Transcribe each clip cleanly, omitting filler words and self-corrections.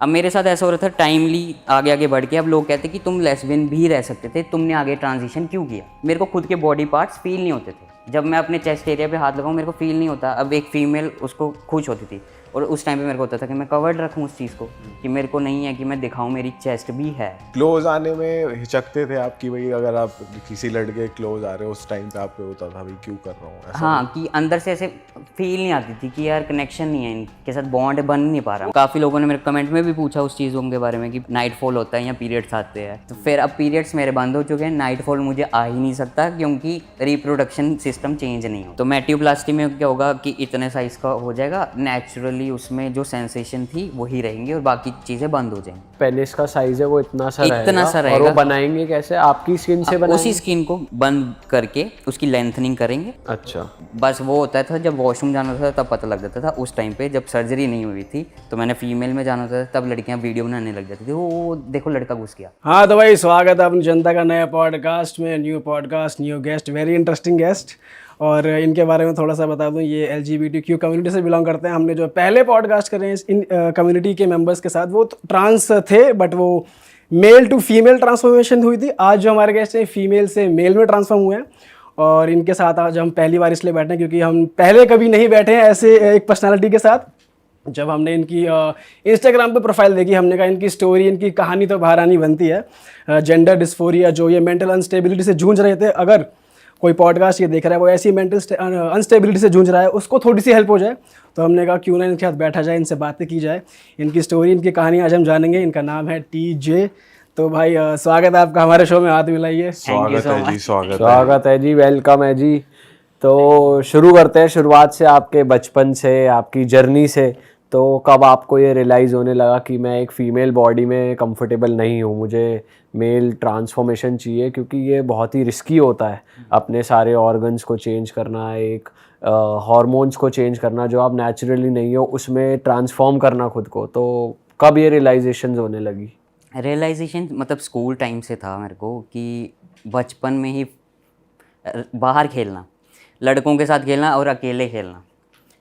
अब मेरे साथ ऐसा हो रहा था टाइमली आगे आगे बढ़ के, अब लोग कहते कि तुम लेस्बियन भी रह सकते थे, तुमने आगे ट्रांजिशन क्यों किया। मेरे को खुद के बॉडी पार्ट्स फील नहीं होते थे, जब मैं अपने चेस्ट एरिया पे हाथ लगाऊं मेरे को फील नहीं होता। अब एक फीमेल उसको खुश होती थी, और उस टाइम पे मेरे को होता था कि मैं कवर्ड रखूं उस चीज़ को, कि मेरे को नहीं है कि मैं दिखाऊं मेरी चेस्ट भी है। क्लोज आने में हिचकते थे आप कि भाई अगर आप किसी लड़के क्लोज आ रहे हो उस टाइम पे आपको होता था भाई क्यों कर रहा हूँ ऐसा? हाँ, कि अंदर से ऐसे फील नहीं आती थी कि यार कनेक्शन नहीं है, इनके साथ बॉन्ड बन नहीं पा रहा। काफ़ी लोगों ने मेरे कमेंट में भी पूछा उस चीज़ों के बारे में कि नाइट फॉल होता है या पीरियड्स आते हैं, तो फिर अब पीरियड्स मेरे बंद हो चुके हैं, नाइट फॉल मुझे आ ही नहीं सकता क्योंकि रिप्रोडक्शन सिस्टम चेंज नहीं हो। तो मेटियोप्लास्टी में क्या होगा कि इतने साइज़ का हो जाएगा, नेचुरली उसमें जो सेंसेशन थी वही रहेंगी और बाकी चीज़ें बंद हो जाएंगी। पेनिस का साइज है वो इतना सा सा रहेगा। और वो बनाएंगे कैसे? आपकी स्किन से बनाएंगे? उसी स्किन को बंद करके उसकी लेंथनिंग करेंगे। अच्छा, बस वो होता था जब वॉशरूम जाना था तब पता लग जाता था। उस टाइम पे जब सर्जरी नहीं हुई थी तो मैंने फीमेल में जाना था, तब लड़कियां वीडियो बनाने लग जाती थी, वो देखो लड़का घुस गया। हाँ तो भाई स्वागत है अपनी जनता का नया पॉडकास्ट में। New podcast, new guest, very interesting guest. और इनके बारे में थोड़ा सा बता दूं, ये LGBTQ कम्युनिटी से बिलोंग करते हैं। हमने जो पहले पॉडकास्ट करे हैं इन कम्युनिटी के मेंबर्स के साथ, वो ट्रांस थे, बट वो मेल टू फीमेल ट्रांसफॉर्मेशन हुई थी। आज जो हमारे गेस्ट हैं फीमेल से मेल में ट्रांसफॉर्म हुए हैं, और इनके साथ आज हम पहली बार इसलिए बैठे हैं क्योंकि हम पहले कभी नहीं बैठे हैं ऐसे एक पर्सनालिटी के साथ। जब हमने इनकी इंस्टाग्राम पे प्रोफाइल देखी, हमने कहा इनकी स्टोरी, इनकी कहानी तो बाहर आनी बनती है। जेंडर डिस्फोरिया, जो ये मेंटल अनस्टेबिलिटी से जूझ रहे थे, अगर कोई पॉडकास्ट ये देख रहा है वो ऐसी मेंटल अनस्टेबिलिटी से जूझ रहा है, उसको थोड़ी सी हेल्प हो जाए, तो हमने कहा क्यों ना इनके साथ बैठा जाए, इनसे बातें की जाए। इनकी स्टोरी, इनकी कहानी आज हम जानेंगे। इनका नाम है TJ। तो भाई स्वागत है आपका हमारे शो में, हाथ मिलाइए। स्वागत है जी, स्वागत है जी, वेलकम है जी। तो शुरू करते हैं शुरुआत से, आपके बचपन से, आपकी जर्नी से। तो कब आपको ये रियलाइज़ होने लगा कि मैं एक फ़ीमेल बॉडी में कंफर्टेबल नहीं हूँ, मुझे मेल ट्रांसफॉर्मेशन चाहिए? क्योंकि ये बहुत ही रिस्की होता है, अपने सारे ऑर्गन्स को चेंज करना, एक हार्मोन्स को चेंज करना जो आप नेचुरली नहीं हो, उसमें ट्रांसफॉर्म करना खुद को। तो कब ये रियलाइजेशन होने लगी? रियलाइजेशन मतलब स्कूल टाइम से था मेरे को, कि बचपन में ही बाहर खेलना, लड़कों के साथ खेलना और अकेले खेलना।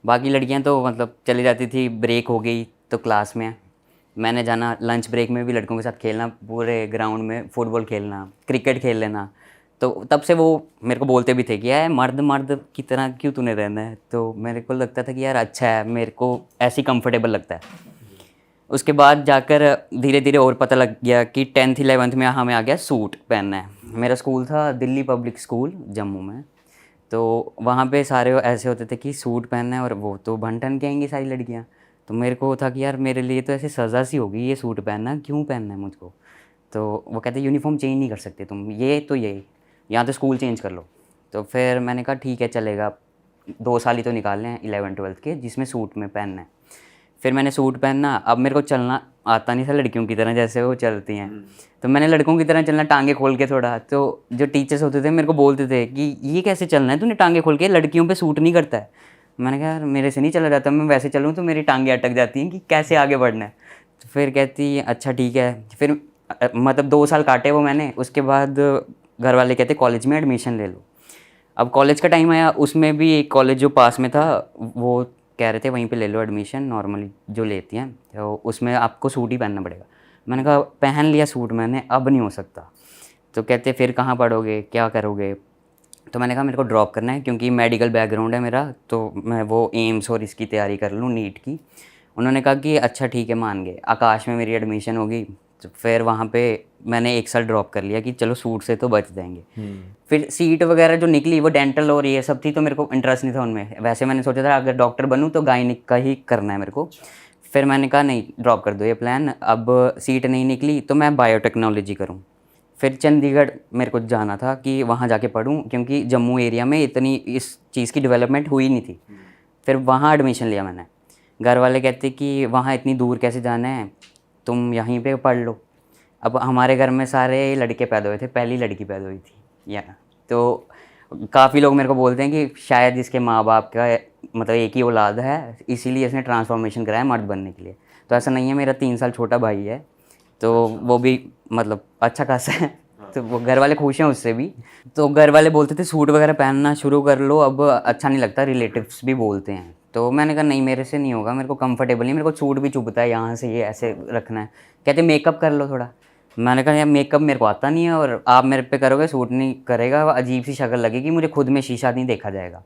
बाकी लड़कियां तो मतलब चली जाती थी, ब्रेक हो गई तो क्लास में मैंने जाना, लंच ब्रेक में भी लड़कों के साथ खेलना, पूरे ग्राउंड में फुटबॉल खेलना, क्रिकेट खेल लेना। तो तब से वो मेरे को बोलते भी थे कि यार मर्द मर्द की तरह क्यों तूने रहना है। तो मेरे को लगता था कि यार अच्छा है, मेरे को ऐसी कंफर्टेबल लगता है। उसके बाद जाकर धीरे धीरे और पता लग गया कि 10th 11th में हमें आ गया सूट पहनना है। मेरा स्कूल था दिल्ली पब्लिक स्कूल जम्मू में, तो वहाँ पे सारे ऐसे होते थे कि सूट पहनना है, और वो तो बन-ठन के आएंगी सारी लड़कियाँ। तो मेरे को था कि यार मेरे लिए तो ऐसे सज़ा सी होगी ये सूट पहनना, क्यों पहनना है मुझको। तो वो कहते यूनिफॉर्म चेंज नहीं कर सकते तुम, ये तो ये यहाँ तो स्कूल चेंज कर लो। तो फिर मैंने कहा ठीक है चलेगा, 2 साल ही तो निकालने हैं 11th 12th के, जिसमें सूट में पहनना है। फिर मैंने सूट पहनना। अब मेरे को चलना आता नहीं था लड़कियों की तरह जैसे वो चलती हैं, तो मैंने लड़कों की तरह चलना, टांगे खोल के थोड़ा। तो जो टीचर्स होते थे मेरे को बोलते थे कि ये कैसे चलना है तूने टांगे खोल के, लड़कियों पे सूट नहीं करता है। मैंने कहा यार मेरे से नहीं चला जाता, मैं वैसे चलूँ तो मेरी टांगे अटक जाती हैं कि कैसे आगे बढ़ना है। तो फिर कहती अच्छा ठीक है। फिर मतलब 2 साल काटे वो मैंने। उसके बाद घर वाले कहते कॉलेज में एडमिशन ले लो। अब कॉलेज का टाइम आया, उसमें भी एक कॉलेज जो पास में था वो कह रहे थे वहीं पे ले लो एडमिशन, नॉर्मली जो लेती हैं, तो उसमें आपको सूट ही पहनना पड़ेगा। मैंने कहा पहन लिया सूट मैंने, अब नहीं हो सकता। तो कहते फिर कहाँ पढ़ोगे, क्या करोगे। तो मैंने कहा मेरे को ड्रॉप करना है क्योंकि मेडिकल बैकग्राउंड है मेरा, तो मैं वो एम्स और इसकी तैयारी कर लूँ, नीट की। उन्होंने कहा कि अच्छा ठीक है, मान गए। आकाश में मेरी एडमिशन होगी, तो फिर वहाँ पे मैंने 1 साल ड्रॉप कर लिया कि चलो सूट से तो बच जाएंगे। फिर सीट वगैरह जो निकली वो डेंटल और ये सब थी, तो मेरे को इंटरेस्ट नहीं था उनमें। वैसे मैंने सोचा था अगर डॉक्टर बनूँ तो गायनिक का ही करना है मेरे को। फिर मैंने कहा नहीं, ड्रॉप कर दो ये प्लान। अब सीट नहीं निकली तो मैं बायोटेक्नोलॉजी करूँ। फिर चंडीगढ़ मेरे को जाना था कि वहाँ जाके पढूँ, क्योंकि जम्मू एरिया में इतनी इस चीज़ की डेवलपमेंट हुई नहीं थी। फिर वहाँ एडमिशन लिया मैंने। घर वाले कहते कि वहाँ इतनी दूर कैसे जाना है, तुम यहीं पे पढ़ लो। अब हमारे घर में सारे लड़के पैदा हुए थे, पहली लड़की पैदा हुई थी या। तो काफ़ी लोग मेरे को बोलते हैं कि शायद इसके माँ बाप का मतलब एक ही औलाद है, इसीलिए इसने ट्रांसफॉर्मेशन कराया मर्द बनने के लिए। तो ऐसा नहीं है, मेरा 3 साल छोटा भाई है, तो वो भी मतलब अच्छा खासा है, तो वो घर वाले खुश हैं उससे भी। तो घर वाले बोलते थे सूट वगैरह पहनना शुरू कर लो, अब अच्छा नहीं लगता, रिलेटिव्स भी बोलते हैं। तो मैंने कहा नहीं मेरे से नहीं होगा, मेरे को कंफर्टेबल नहीं, मेरे को सूट भी चुभता है यहाँ से, ये ऐसे रखना है। कहते मेकअप कर लो थोड़ा। मैंने कहा यार मेकअप मेरे को आता नहीं है और आप मेरे पे करोगे सूट नहीं करेगा, अजीब सी शक्ल लगेगी, मुझे खुद में शीशा नहीं देखा जाएगा।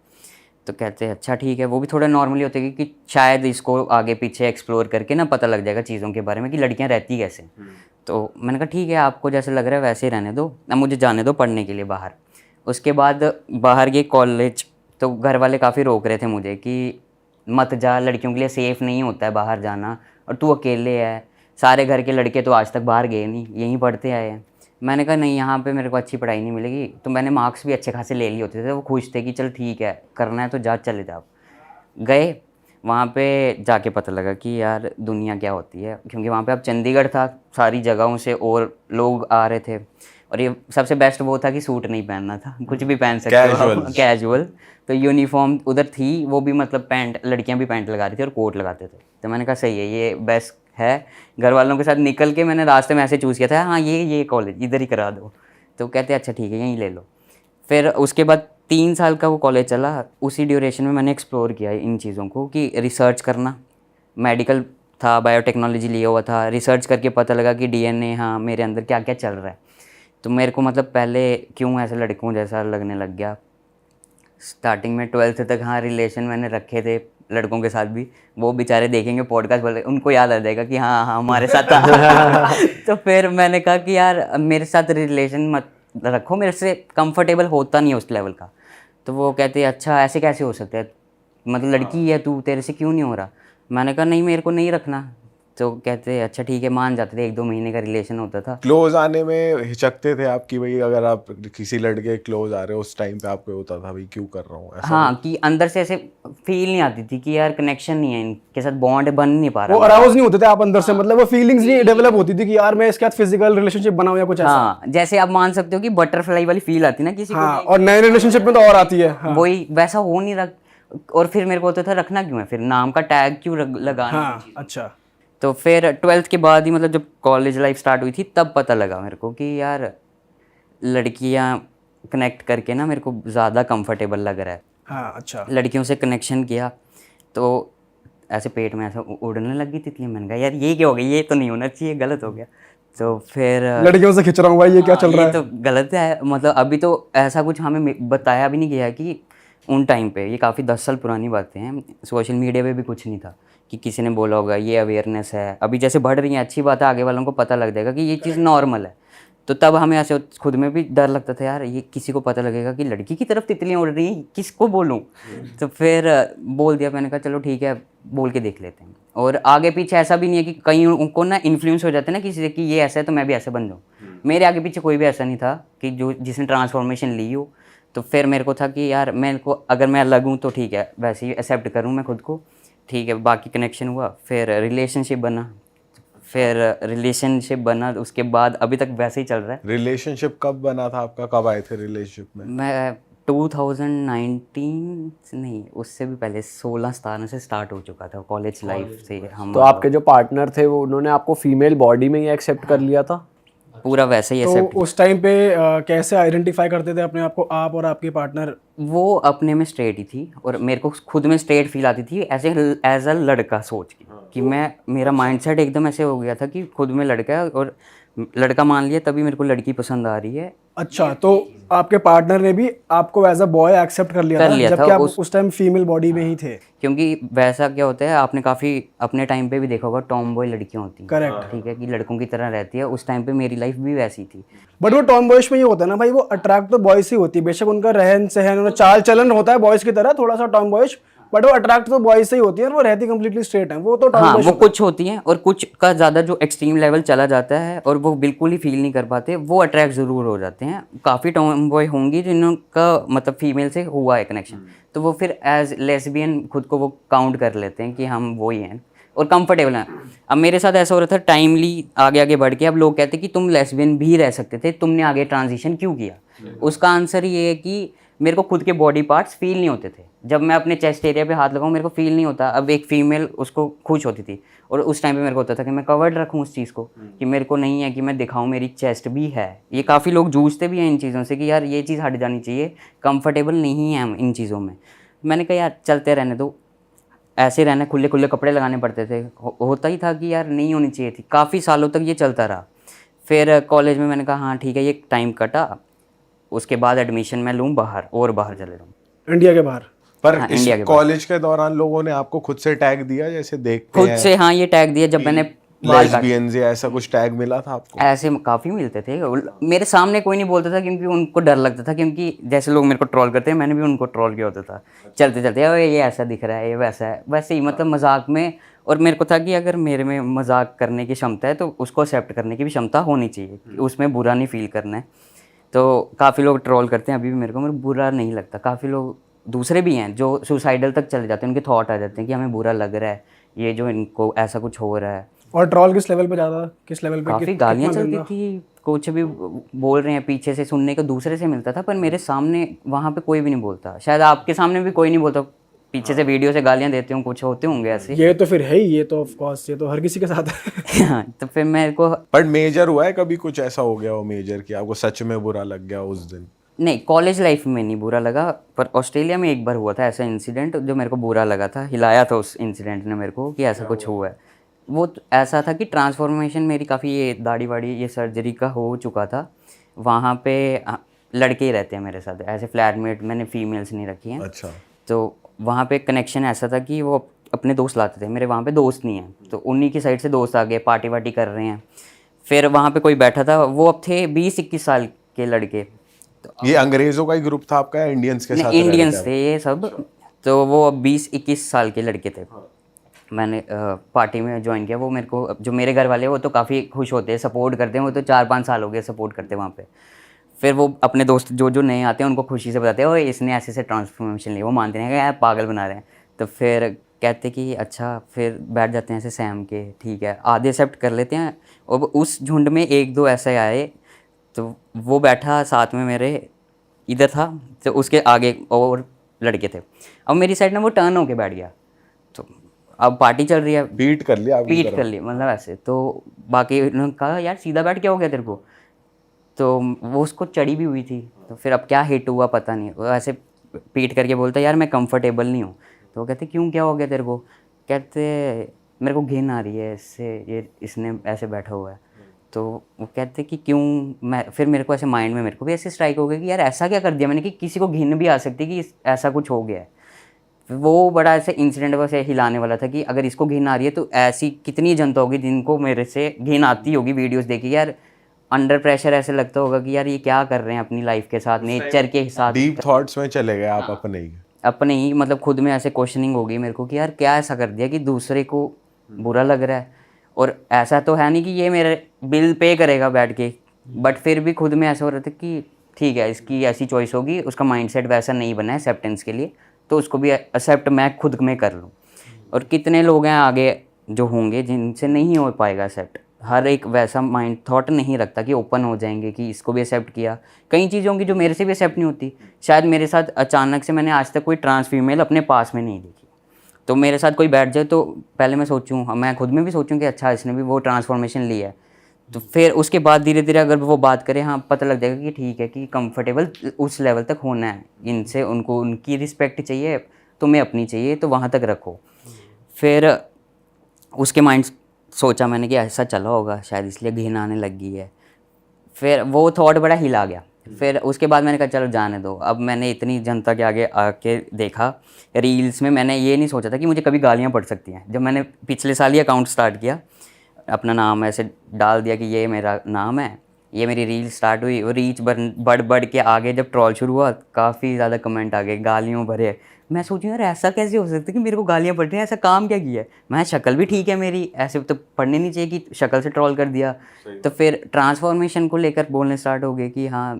तो कहते हैं अच्छा ठीक है। वो भी थोड़ा नॉर्मली होते हैं कि शायद इसको आगे पीछे एक्सप्लोर करके ना पता लग जाएगा चीज़ों के बारे में कि लड़कियां रहती कैसे। तो मैंने कहा ठीक है आपको जैसे लग रहा है वैसे ही रहने दो, अब मुझे जाने दो पढ़ने के लिए बाहर। उसके बाद बाहर गए कॉलेज, तो घर वाले काफ़ी रोक रहे थे मुझे कि मत जा, लड़कियों के लिए सेफ़ नहीं होता है बाहर जाना, और तू अकेले है, सारे घर के लड़के तो आज तक बाहर गए नहीं, यहीं पढ़ते आए हैं। मैंने कहा नहीं यहाँ पे मेरे को अच्छी पढ़ाई नहीं मिलेगी। तो मैंने मार्क्स भी अच्छे खासे ले लिए होते थे, वो खुश थे कि चल ठीक है करना है तो जा, चले जाओ। गए वहाँ पे जाके पता लगा कि यार दुनिया क्या होती है, क्योंकि वहाँ पे अब चंडीगढ़ था, सारी जगहों से और लोग आ रहे थे, और ये सबसे बेस्ट वो था कि सूट नहीं पहनना था, कुछ भी पहन सकते हो कैजुअल। तो यूनिफॉर्म उधर थी, वो भी मतलब पैंट, लड़कियाँ भी पैंट लगा रही थी और कोट लगाते थे। तो मैंने कहा सही है, ये बेस्ट है। घर वालों के साथ निकल के मैंने रास्ते में ऐसे चूज़ किया था, हाँ ये कॉलेज इधर ही करा दो। तो कहते अच्छा ठीक है यहीं ले लो। फिर उसके बाद 3 साल का वो कॉलेज चला। उसी ड्यूरेशन में मैंने एक्सप्लोर किया इन चीज़ों को कि रिसर्च करना, मेडिकल था, बायोटेक्नोलॉजी लिया हुआ था, रिसर्च करके पता लगा कि डीएनए हाँ मेरे अंदर क्या क्या चल रहा है। तो मेरे को मतलब पहले क्यों ऐसे लड़कों जैसा लगने लग गया। स्टार्टिंग में 12th तक हाँ रिलेशन मैंने रखे थे लड़कों के साथ भी, वो बेचारे देखेंगे पॉडकास्ट बोले, उनको याद आ जाएगा कि हाँ हाँ हमारे साथ था। तो फिर मैंने कहा कि यार मेरे साथ रिलेशन मत रखो, मेरे से कंफर्टेबल होता नहीं है उस लेवल का। तो वो कहते अच्छा ऐसे कैसे हो सकता है, मतलब लड़की है तू, तेरे से क्यों नहीं हो रहा। मैंने कहा नहीं मेरे को नहीं रखना। तो कहते अच्छा ठीक है, मान जाते थे, 1-2 महीने का रिलेशन होता था। क्लोज आने में हिचकते थे आप कि भाई अगर आप किसी लड़के क्लोज आ रहे हो उस टाइम पे आपको होता था भाई क्यों कर रहा हूँ ऐसा? हाँ कि अंदर से ऐसे फील नहीं आती थी कि यार कनेक्शन नहीं है, इनके साथ बॉन्ड बन नहीं पा वो रहा। अराउज नहीं होते थे आप अंदर से, मतलब वो फीलिंग्स नहीं डेवलप होती थी कि यार मैं इसके साथ फिजिकल रिलेशनशिप बनाऊं या कुछ ऐसा। हाँ जैसे आप मान सकते हो कि बटरफ्लाई वाली फील आती है ना किसी हाँ, और नए रिलेशनशिप में तो और आती है। को, हाँ, वही वैसा हो नहीं रहा। और फिर मेरे को होता था रखना क्यों है, फिर नाम का टैग क्यों लगाना। हाँ, अच्छा। तो फिर 12th के बाद ही मतलब जब कॉलेज लाइफ स्टार्ट हुई थी तब पता लगा मेरे को कि यार लड़कियां कनेक्ट करके ना मेरे को ज़्यादा कंफर्टेबल लग रहा है। हाँ, अच्छा। लड़कियों से कनेक्शन किया तो ऐसे पेट में ऐसा उड़ने लगी तितली। मैंने कहा यार ये क्या हो गया, ये तो नहीं होना चाहिए, गलत हो गया। तो फिर लड़कियों से खिंच रहा हूँ भाई, ये क्या चल रहा है। ये तो गलत है, मतलब अभी तो ऐसा कुछ हमें बताया भी नहीं गया है कि उन टाइम पे, ये काफ़ी 10 साल पुरानी बातें हैं, सोशल मीडिया पे भी कुछ नहीं था कि किसी ने बोला होगा। ये अवेयरनेस है अभी जैसे बढ़ रही है, अच्छी बात है, आगे वालों को पता लग जाएगा कि ये चीज़ नॉर्मल है। तो तब हमें ऐसे खुद में भी डर लगता था यार ये किसी को पता लगेगा कि लड़की की तरफ तितलियाँ उड़ रही हैं, किसको बोलूँ। तो फिर बोल दिया, मैंने कहा चलो ठीक है बोल के देख लेते हैं। और आगे पीछे ऐसा भी नहीं है कि कहीं उनको ना इन्फ्लुएंस हो जाते हैं ना किसी से कि ये ऐसा है तो मैं भी ऐसे बन जाऊँ। मेरे आगे पीछे कोई भी ऐसा नहीं था कि जो जिसने ट्रांसफॉर्मेशन ली हो। तो फिर मेरे को था कि यार मेरे को अगर मैं अलग हूँ तो ठीक है, वैसे ही एक्सेप्ट करूँ मैं खुद को, ठीक है। बाकी कनेक्शन हुआ, फिर रिलेशनशिप बना, उसके बाद अभी तक वैसे ही चल रहा है। रिलेशनशिप कब बना था आपका, कब आए थे रिलेशनशिप में? मैं 2019 नहीं, उससे भी पहले 16-17 से स्टार्ट हो चुका था कॉलेज लाइफ से हम। तो आपके जो पार्टनर थे वो उन्होंने आपको फीमेल बॉडी में ही एक्सेप्ट कर लिया था? पूरा वैसे ही तो एक्सेप्ट। उस टाइम पे कैसे आइडेंटिफाई करते थे अपने आप को, आप और आपके पार्टनर? वो अपने में स्ट्रेट ही थी और मेरे को खुद में स्ट्रेट फील आती थी एज अ लड़का सोच के कि मेरा माइंडसेट एकदम ऐसे हो गया था कि खुद में लड़का है और लड़का मान लिया तभी मेरे को लड़की पसंद आ रही है। अच्छा, तो आपके पार्टनर ने भी आपको एज अ बॉय एक्सेप्ट कर लिया था जबकि आप उस टाइम फीमेल बॉडी में ही थे? क्योंकि वैसा क्या होता है, आपने काफ़ी अपने टाइम पे भी देखा होगा, टॉम बॉय लड़कियां होती हैं, करेक्ट, ठीक है, कि लड़कों की तरह रहती है। उस टाइम पे मेरी लाइफ भी वैसी थी। बट वो टॉम बॉयज में ये होता है ना भाई, वो अट्रैक्ट तो बॉयज ही होती है, बेशक उनका रहन सहन और चाल चलन होता है बॉयज की तरह थोड़ा सा टॉम बॉयज, बट वो अट्रैक्ट तो बॉयज से ही होती है और वो रहती कंप्लीटली स्ट्रेट है। वो तो टॉम हाँ बॉयज वो कुछ होती हैं और कुछ का ज़्यादा जो एक्सट्रीम लेवल चला जाता है और वो बिल्कुल ही फील नहीं कर पाते, वो अट्रैक्ट ज़रूर हो जाते हैं। काफ़ी टॉम बॉय होंगी जिनका मतलब फीमेल से हुआ है कनेक्शन, तो वो फिर एज लेस्बियन खुद को वो काउंट कर लेते हैं कि हम वो ही हैं और कंफर्टेबल हैं। अब मेरे साथ ऐसा हो रहा था, टाइमली आगे आगे बढ़ के अब लोग कहते हैं कि तुम लेस्बियन भी रह सकते थे, तुमने आगे ट्रांजिशन क्यों किया? उसका आंसर ये है कि मेरे को खुद के बॉडी पार्ट्स फील नहीं होते थे। जब मैं अपने चेस्ट एरिया पे हाथ लगाऊं मेरे को फील नहीं होता। अब एक फीमेल उसको खुश होती थी और उस टाइम पे मेरे को होता था कि मैं कवर्ड रखूं उस चीज़ को, कि मेरे को नहीं है कि मैं दिखाऊं मेरी चेस्ट भी है। ये काफ़ी लोग जूझते भी हैं इन चीज़ों से कि यार ये चीज़ हट जानी चाहिए, कंफर्टेबल नहीं है हम इन चीज़ों में। मैंने कहा यार चलते रहने दो, ऐसे रहना, खुले खुले कपड़े लगाने पड़ते थे। होता ही था कि यार नहीं होनी चाहिए थी, काफ़ी सालों तक ये चलता रहा। फिर कॉलेज में मैंने कहा हाँ ठीक है, ये टाइम कटा, उसके बाद एडमिशन मैं लूँ बाहर और बाहर चले जाऊँ। इंडिया के बाहर? पर हाँ, इस इंडिया के बाहर। कॉलेज के दौरान लोगों ने आपको खुद से टैग दिया, जैसे देखते खुद हैं से हाँ ये टैग दिया जब मैंने बाल काटे। लेस्बियंस या ऐसा कुछ टैग मिला था आपको? ऐसे काफ़ी मिलते थे, मेरे सामने कोई नहीं बोलता था क्योंकि उनको डर लगता था, क्योंकि जैसे लोग मेरे को ट्रोल करते हैं मैंने भी उनको ट्रोल किया होता था। चलते चलते "ओए, ये ऐसा दिख रहा है, ये वैसा है", वैसे ही मतलब मजाक में। और मेरे को था कि अगर मेरे में मजाक करने की क्षमता है तो उसको एक्सेप्ट करने की भी क्षमता होनी चाहिए, उसमें बुरा नहीं फील करना है। तो काफ़ी लोग ट्रोल करते हैं अभी भी मेरे को, मेरे बुरा नहीं लगता। काफ़ी लोग दूसरे भी हैं जो सुसाइडल तक चले जाते हैं, उनके थॉट आ जाते हैं कि हमें बुरा लग रहा है, ये जो इनको ऐसा कुछ हो रहा है। और ट्रॉल किस लेवल पे ज़्यादा, किस लेवल पे? काफ़ी गालियाँ चलती थी, कुछ भी बोल रहे हैं पीछे से सुनने को दूसरे से मिलता था, पर मेरे सामने वहाँ पे कोई भी नहीं बोलता। शायद आपके सामने भी कोई नहीं बोलता, पीछे से वीडियो से गालियाँ देते हों, कुछ होते होंगे ऐसे। ये तो फिर है ही, ये तो ऑफ कोर्स, ये तो हर किसी के साथ है। हाँ, तो फिर मेरे को बट मेजर हुआ है कभी, कुछ ऐसा हो गया हो मेजर कि आपको सच में बुरा लग गया उस दिन? नहीं, कॉलेज लाइफ में नहीं बुरा लगा, पर ऑस्ट्रेलिया में एक बार हुआ था ऐसा इंसिडेंट जो मेरे को बुरा लगा था, हिलाया था उस इंसिडेंट ने मेरे को कि ऐसा कुछ हुआ है। वो ऐसा था कि ट्रांसफॉर्मेशन मेरी काफ़ी, ये दाढ़ी वाड़ी ये सर्जरी का हो चुका था। वहाँ पे लड़के ही रहते हैं मेरे साथ, ऐसे फ्लैटमेट, मैंने फीमेल्स नहीं रखी हैं। अच्छा। तो वहाँ पे कनेक्शन ऐसा था कि वो अपने दोस्त लाते थे, मेरे वहाँ पे दोस्त नहीं हैं, तो उन्हीं की साइड से दोस्त आ गए, पार्टी वार्टी कर रहे हैं। फिर वहाँ पे कोई बैठा था, वो अब थे 20-21 साल के लड़के। ये अंग्रेजों का ही ग्रुप था आपका या इंडियंस के साथ रह रहे इंडियंस थे ये सब। तो वो 20-21 साल के लड़के थे। मैंने पार्टी में ज्वाइन किया। वो मेरे को, जो मेरे घर वाले हैं वो तो काफ़ी खुश होते हैं, सपोर्ट करते हैं, वो तो 4-5 साल हो गए सपोर्ट करते हैं वहाँ पे। फिर वो अपने दोस्त जो जो नए आते हैं उनको खुशी से बताते हैं, ओए इसने ऐसे ऐसे ट्रांसफॉर्मेशन ली। वो मानते हैं कि यार पागल बना रहे हैं। तो फिर कहते कि अच्छा, फिर बैठ जाते हैं ऐसे सहम के, ठीक है, आधे एक्सेप्ट कर लेते हैं। और उस झुंड में 1-2 ऐसे आए, तो वो बैठा साथ में मेरे इधर था, तो उसके आगे और लड़के थे। अब मेरी साइड ना वो टर्न होके बैठ गया, तो अब पार्टी चल रही है, बीट कर लिया आपकी पीट तरफ? कर ली मतलब ऐसे। तो बाकी उन्होंने कहा यार सीधा बैठ, क्या हो गया तेरे को? तो वो उसको चढ़ी भी हुई थी, तो फिर अब क्या हिट हुआ पता नहीं, वो ऐसे पीट करके बोलता यार मैं कंफर्टेबल नहीं हूँ। तो वो कहते क्यों, क्या हो गया तेरे को? कहते मेरे को घिन आ रही है इससे, ये इसने ऐसे बैठा हुआ है। तो वो कहते कि क्यों? मैं फिर मेरे को ऐसे माइंड में मेरे को भी ऐसे स्ट्राइक हो गया कि यार ऐसा क्या कर दिया मैंने कि किसी को घिन भी आ सकती कि ऐसा कुछ हो गया है। वो बड़ा ऐसे इंसिडेंट वैसे हिलाने वाला था कि अगर इसको घिन आ रही है तो ऐसी कितनी जनता होगी जिनको मेरे से घिन आती होगी वीडियोस देखी। यार अंडर प्रेशर ऐसे लगता होगा कि यार ये क्या कर रहे हैं अपनी लाइफ के साथ, नेचर के साथ। डीप थॉट्स में चले गए आप अपने ही? अपने ही मतलब खुद में ऐसे क्वेश्चनिंग होगी मेरे को कि यार क्या ऐसा कर दिया कि दूसरे को बुरा लग रहा है। और ऐसा तो है नहीं कि ये मेरे बिल पे करेगा बैठ के, बट फिर भी खुद में ऐसा हो रहा था कि ठीक है इसकी ऐसी चॉइस होगी, उसका माइंडसेट वैसा नहीं बना है एक्सेप्टेंस के लिए, तो उसको भी एक्सेप्ट मैं खुद में कर लूँ। और कितने लोग हैं आगे जो होंगे जिनसे नहीं हो पाएगा एक्सेप्ट। हर एक वैसा माइंड थॉट नहीं रखता कि ओपन हो जाएंगे कि इसको भी एक्सेप्ट किया। कई चीज़ों की जो मेरे से भी एक्सेप्ट नहीं होती, शायद मेरे साथ अचानक से, मैंने आज तक कोई ट्रांस फीमेल अपने पास में नहीं देखी, तो मेरे साथ कोई बैठ जाए तो पहले मैं सोचूं, मैं खुद में भी सोचूं कि अच्छा इसने भी वो ट्रांसफॉर्मेशन ली है। तो फिर उसके बाद धीरे धीरे अगर वो बात करें, हाँ पता लग जाएगा कि ठीक है कि कंफर्टेबल उस लेवल तक होना है इनसे, उनको उनकी रिस्पेक्ट चाहिए, तुम्हें अपनी चाहिए, तो वहाँ तक रखो। फिर उसके माइंड सोचा मैंने कि ऐसा चला होगा शायद इसलिए घिन आने लग गई है। फिर वो थॉट बड़ा हिला गया। फिर उसके बाद मैंने कहा चलो जाने दो। अब मैंने इतनी जनता के आगे आके देखा रील्स में, मैंने ये नहीं सोचा था कि मुझे कभी गालियाँ पड़ सकती हैं। जब मैंने पिछले साल ही अकाउंट स्टार्ट किया, अपना नाम ऐसे डाल दिया कि ये मेरा नाम है, ये मेरी रील स्टार्ट हुई, और रीच बढ़ के आगे जब ट्रॉल शुरू हुआ काफ़ी ज़्यादा कमेंट आ गए गालियों भरे। मैं सोचूं यार ऐसा कैसे हो सकता है कि मेरे को गालियाँ पड़ रही हैं, ऐसा काम क्या किया है? मैं शक्ल भी ठीक है मेरी, ऐसे तो पढ़ने नहीं चाहिए कि शक्ल से ट्रोल कर दिया। तो फिर ट्रांसफॉर्मेशन को लेकर बोलने स्टार्ट हो गए कि हाँ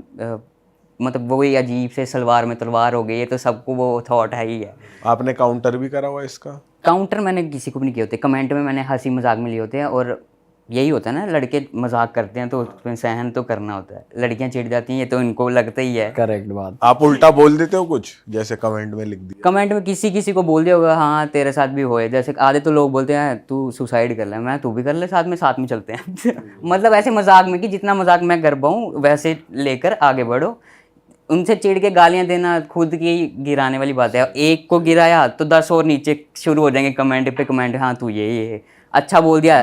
मतलब वही अजीब से सलवार में तलवार हो गई, ये तो सबको वो थॉट है ही है। आपने काउंटर भी करा हुआ इसका? काउंटर मैंने किसी को भी नहीं किए होते, कमेंट में मैंने हंसी मजाक में लिए होते हैं। और यही होता है ना, लड़के मजाक करते हैं तो उसमें सहन तो करना होता है, लड़कियां चिढ़ जाती हैं ये तो इनको लगता ही है। करेक्ट बात। आप उल्टा बोल देते हो कुछ, जैसे कमेंट में लिख दिया? कमेंट में किसी को बोल दिया होगा हाँ तेरे साथ भी होए, जैसे आधे तो लोग बोलते हैं तू सुसाइड कर ले, मैं तू भी कर ले, साथ में चलते हैं मतलब ऐसे मजाक में कि जितना मजाक मैं कर पाऊँ वैसे लेकर आगे बढ़ो। उनसे चिढ़ के गालियां देना खुद की गिराने वाली बात है। एक को गिराया तो 10 और नीचे शुरू हो जाएंगे कमेंट पे कमेंट, हाँ तू ये अच्छा बोल दिया,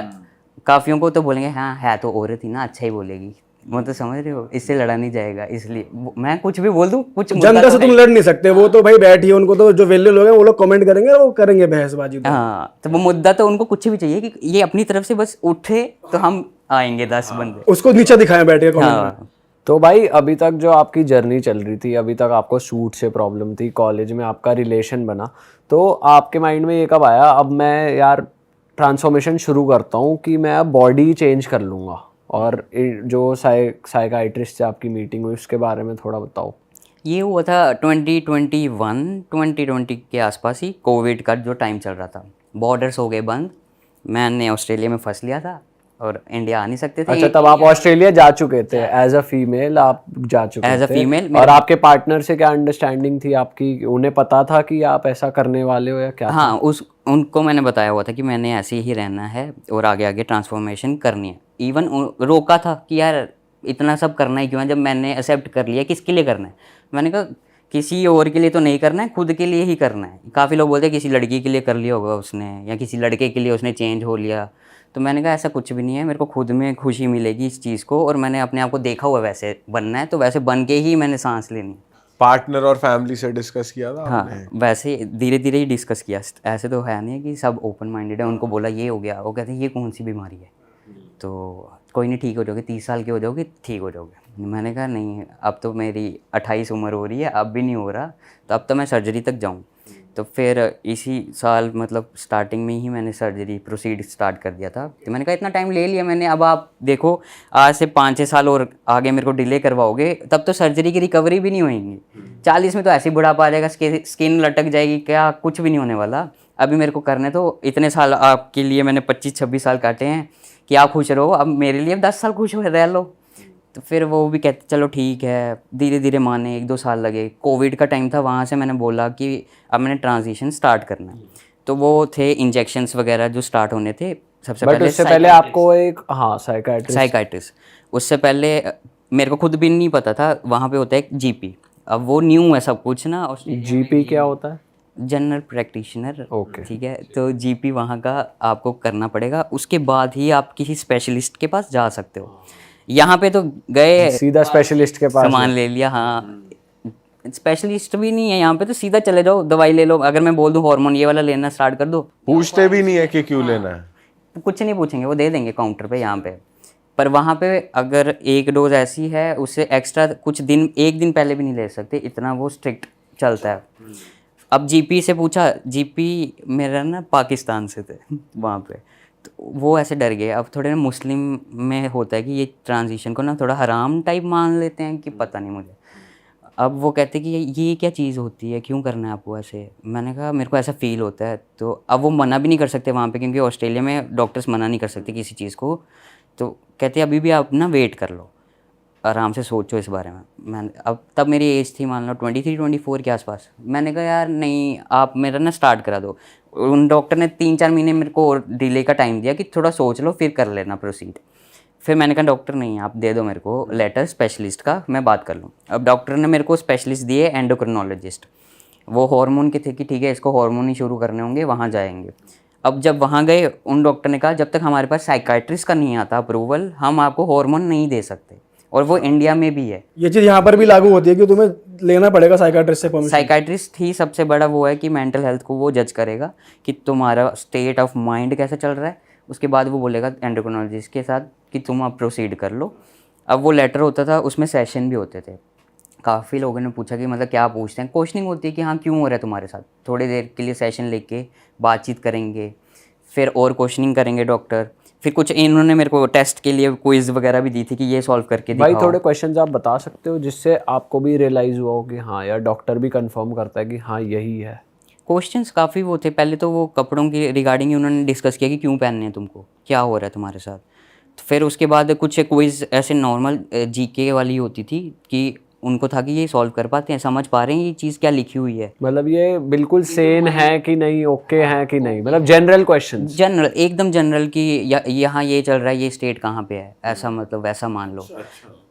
काफियों को तो बोलेंगे हाँ है तो औरत ही ना, अच्छा ही बोलेगी। वो तो समझ रहे हो, इससे लड़ा नहीं जाएगा। इसलिए मैं कुछ भी बोल दूं, कुछ मुद्दा जनता तो से है। तुम लड़ नहीं सकते, वो तो भाई बैठी है, उनको तो जो वेल्यू लोग हैं वो लोग कमेंट करेंगे, वो करेंगे बहसबाजी। तो हाँ, तो वो मुद्दा तो उनको कुछ भी चाहिए कि ये अपनी तरफ से बस उठे तो हम आएंगे 10 बंदे। उसको नीचे दिखाएं बैठ के कमेंट में। हाँ, तो भाई अभी तक जो आपकी जर्नी चल रही थी, अभी तक आपको शूट से प्रॉब्लम थी, कॉलेज में आपका रिलेशन बना, तो आपके माइंड में ये कब आया अब मैं यार ट्रांसफॉर्मेशन शुरू करता हूँ कि मैं अब बॉडी चेंज कर लूँगा? और जो साइकाइट्रिस्ट से आपकी मीटिंग हुई उसके बारे में थोड़ा बताओ। ये हुआ था 2020 के आसपास ही, कोविड का जो टाइम चल रहा था, बॉर्डर्स हो गए बंद, मैंने ऑस्ट्रेलिया में फंस लिया था और इंडिया आ नहीं सकते थे। अच्छा, तब आप ऑस्ट्रेलिया जा चुके थे एज अ फीमेल, आप जा चुके As a थे female, और आपके पार्टनर से क्या अंडरस्टैंडिंग थी आपकी? उन्हें पता था कि आप ऐसा करने वाले हो या क्या? हाँ, उनको मैंने बताया हुआ था कि मैंने ऐसे ही रहना है और आगे आगे ट्रांसफॉर्मेशन करनी है। इवन रोका था कि यार इतना सब करना ही क्यों है, जब मैंने एक्सेप्ट कर लिया किसके लिए करना है। मैंने कहा किसी और के लिए तो नहीं करना है, खुद के लिए ही करना है। काफ़ी लोग बोलते हैं किसी लड़की के लिए कर लिया होगा उसने, या किसी लड़के के लिए उसने चेंज हो लिया। तो मैंने कहा ऐसा कुछ भी नहीं है, मेरे को खुद में खुशी मिलेगी इस चीज़ को, और मैंने अपने आप को देखा हुआ वैसे बनना है, तो वैसे बन के ही मैंने सांस लेनी है। पार्टनर और फैमिली से डिस्कस किया था आपने? हाँ, वैसे धीरे धीरे ही डिस्कस किया। ऐसे तो है नहीं है कि सब ओपन माइंडेड है। उनको बोला ये हो गया, वो कहते हैं ये कौन सी बीमारी है, तो कोई नहीं ठीक हो जाओगे, 30 साल के हो जाओगे ठीक हो जाओगे। मैंने कहा नहीं, अब तो मेरी 28 उम्र हो रही है, अब भी नहीं हो रहा, तो अब तो मैं सर्जरी तक जाऊँ। तो फिर इसी साल मतलब स्टार्टिंग में ही मैंने सर्जरी प्रोसीड स्टार्ट कर दिया था। तो मैंने कहा इतना टाइम ले लिया मैंने, अब आप देखो आज से 5-6 साल और आगे मेरे को डिले करवाओगे, तब तो सर्जरी की रिकवरी भी नहीं होएगी। 40 में तो ऐसे ही बुढ़ापा आ जाएगा, स्किन लटक जाएगी, क्या कुछ भी नहीं होने वाला। अभी मेरे को करने तो इतने साल आपके लिए मैंने 25-26 साल काटे हैं कि आप खुश रहो, अब मेरे लिए 10 साल खुश रह लो। तो फिर वो भी कहते चलो ठीक है, धीरे धीरे माने। 1-2 साल लगे, कोविड का टाइम था, वहाँ से मैंने बोला कि अब मैंने ट्रांजिशन स्टार्ट करना है। तो वो थे इंजेक्शंस वगैरह जो स्टार्ट होने थे सबसे बट पहले। उससे पहले आपको एक साइकाइट्रिस्ट, उससे पहले मेरे को खुद भी नहीं पता था। वहाँ पे होता है एक जीपी, अब वो न्यू है सब कुछ ना। जीपी क्या होता है? General practitioner. ओके। ठीक है, तो जीपी वहाँ का आपको करना पड़ेगा, उसके बाद ही आप किसी स्पेशलिस्ट के पास जा सकते हो। यहाँ पे तो गए सीधा स्पेशलिस्ट के पास सामान ले लिया। हाँ, स्पेशलिस्ट भी नहीं है यहाँ पे, तो सीधा चले जाओ दवाई ले लो। अगर मैं बोल दूँ हार्मोन ये वाला लेना स्टार्ट कर दो, पूछते भी नहीं है कि क्यों लेना है? कुछ नहीं पूछेंगे, वो दे देंगे काउंटर पे यहाँ पे। पर वहाँ पे अगर एक डोज ऐसी है, उससे एक्स्ट्रा कुछ दिन, 1 दिन पहले भी नहीं ले सकते, इतना वो स्ट्रिक्ट चलता है। अब जीपी से पूछा, जीपी मेरा ना पाकिस्तान से थे वहाँ पे, तो वो ऐसे डर गए। अब थोड़े ना मुस्लिम में होता है कि ये ट्रांजिशन को ना थोड़ा हराम टाइप मान लेते हैं कि पता नहीं मुझे। अब वो कहते कि ये क्या चीज़ होती है, क्यों करना है आपको ऐसे। मैंने कहा मेरे को ऐसा फील होता है। तो अब वो मना भी नहीं कर सकते वहाँ पे, क्योंकि ऑस्ट्रेलिया में डॉक्टर्स मना नहीं कर सकते किसी चीज़ को। तो कहते अभी भी आप ना वेट कर लो, आराम से सोचो इस बारे में। मैंने अब तब मेरी एज थी मान लो 23-24 के आसपास। मैंने कहा यार नहीं, आप मेरा ना स्टार्ट करा दो। उन डॉक्टर ने 3-4 महीने मेरे को और डिले का टाइम दिया कि थोड़ा सोच लो फिर कर लेना प्रोसीड। फिर मैंने कहा डॉक्टर नहीं, आप दे दो मेरे को लेटर स्पेशलिस्ट का, मैं बात कर लूँ। अब डॉक्टर ने मेरे को स्पेशलिस्ट दिए एंडोक्रिनोलॉजिस्ट, वो हार्मोन के थे कि ठीक है इसको हार्मोन ही शुरू करने होंगे, वहाँ जाएंगे। अब जब वहाँ गए, उन डॉक्टर ने कहा जब तक हमारे पास साइकाइट्रिस्ट का नहीं आता अप्रूवल, हम आपको हार्मोन नहीं दे सकते। और वो इंडिया में भी है। ये चीज़ यहाँ पर भी लागू होती है कि तुम्हें लेना पड़ेगा साइकाट्रिस्ट से परमिशन। साइकाइट्रिस्ट ही सबसे बड़ा वो है कि मेंटल हेल्थ को वो जज करेगा कि तुम्हारा स्टेट ऑफ माइंड कैसा चल रहा है। उसके बाद वो बोलेगा एंडोक्रिनोलॉजिस्ट के साथ कि तुम अब प्रोसीड कर लो। अब वो लेटर होता था, उसमें सेशन भी होते थे। काफ़ी लोगों ने पूछा कि मतलब क्या पूछते हैं, क्वेश्चनिंग होती है कि हाँ क्यों हो रहा है तुम्हारे साथ। थोड़ी देर के लिए सेशन लेके बातचीत करेंगे, फिर और क्वेश्चनिंग करेंगे डॉक्टर। फिर कुछ इन्होंने मेरे को टेस्ट के लिए क्विज वगैरह भी दी थी कि ये सॉल्व करके दिखाओ। भाई थोड़े क्वेश्चंस आप बता सकते हो जिससे आपको भी रियलाइज़ हुआ हो कि हाँ यार, डॉक्टर भी कंफर्म करता है कि हाँ यही है? क्वेश्चंस काफ़ी वो थे। पहले तो वो कपड़ों की रिगार्डिंग उन्होंने डिस्कस किया कि क्यों पहनने हैं तुमको, क्या हो रहा है तुम्हारे साथ। तो फिर उसके बाद कुछ क्विज ऐसे नॉर्मल जीके वाली होती थी कि उनको था कि ये सॉल्व कर पाते हैं, समझ पा रहे हैं ये चीज़ क्या लिखी हुई है। मतलब ये बिल्कुल सेन है कि नहीं, ओके है कि नहीं, मतलब जनरल क्वेश्चन। जनरल, एकदम जनरल कि यहाँ ये चल रहा है, ये स्टेट कहाँ पे है, ऐसा मतलब वैसा मान लो।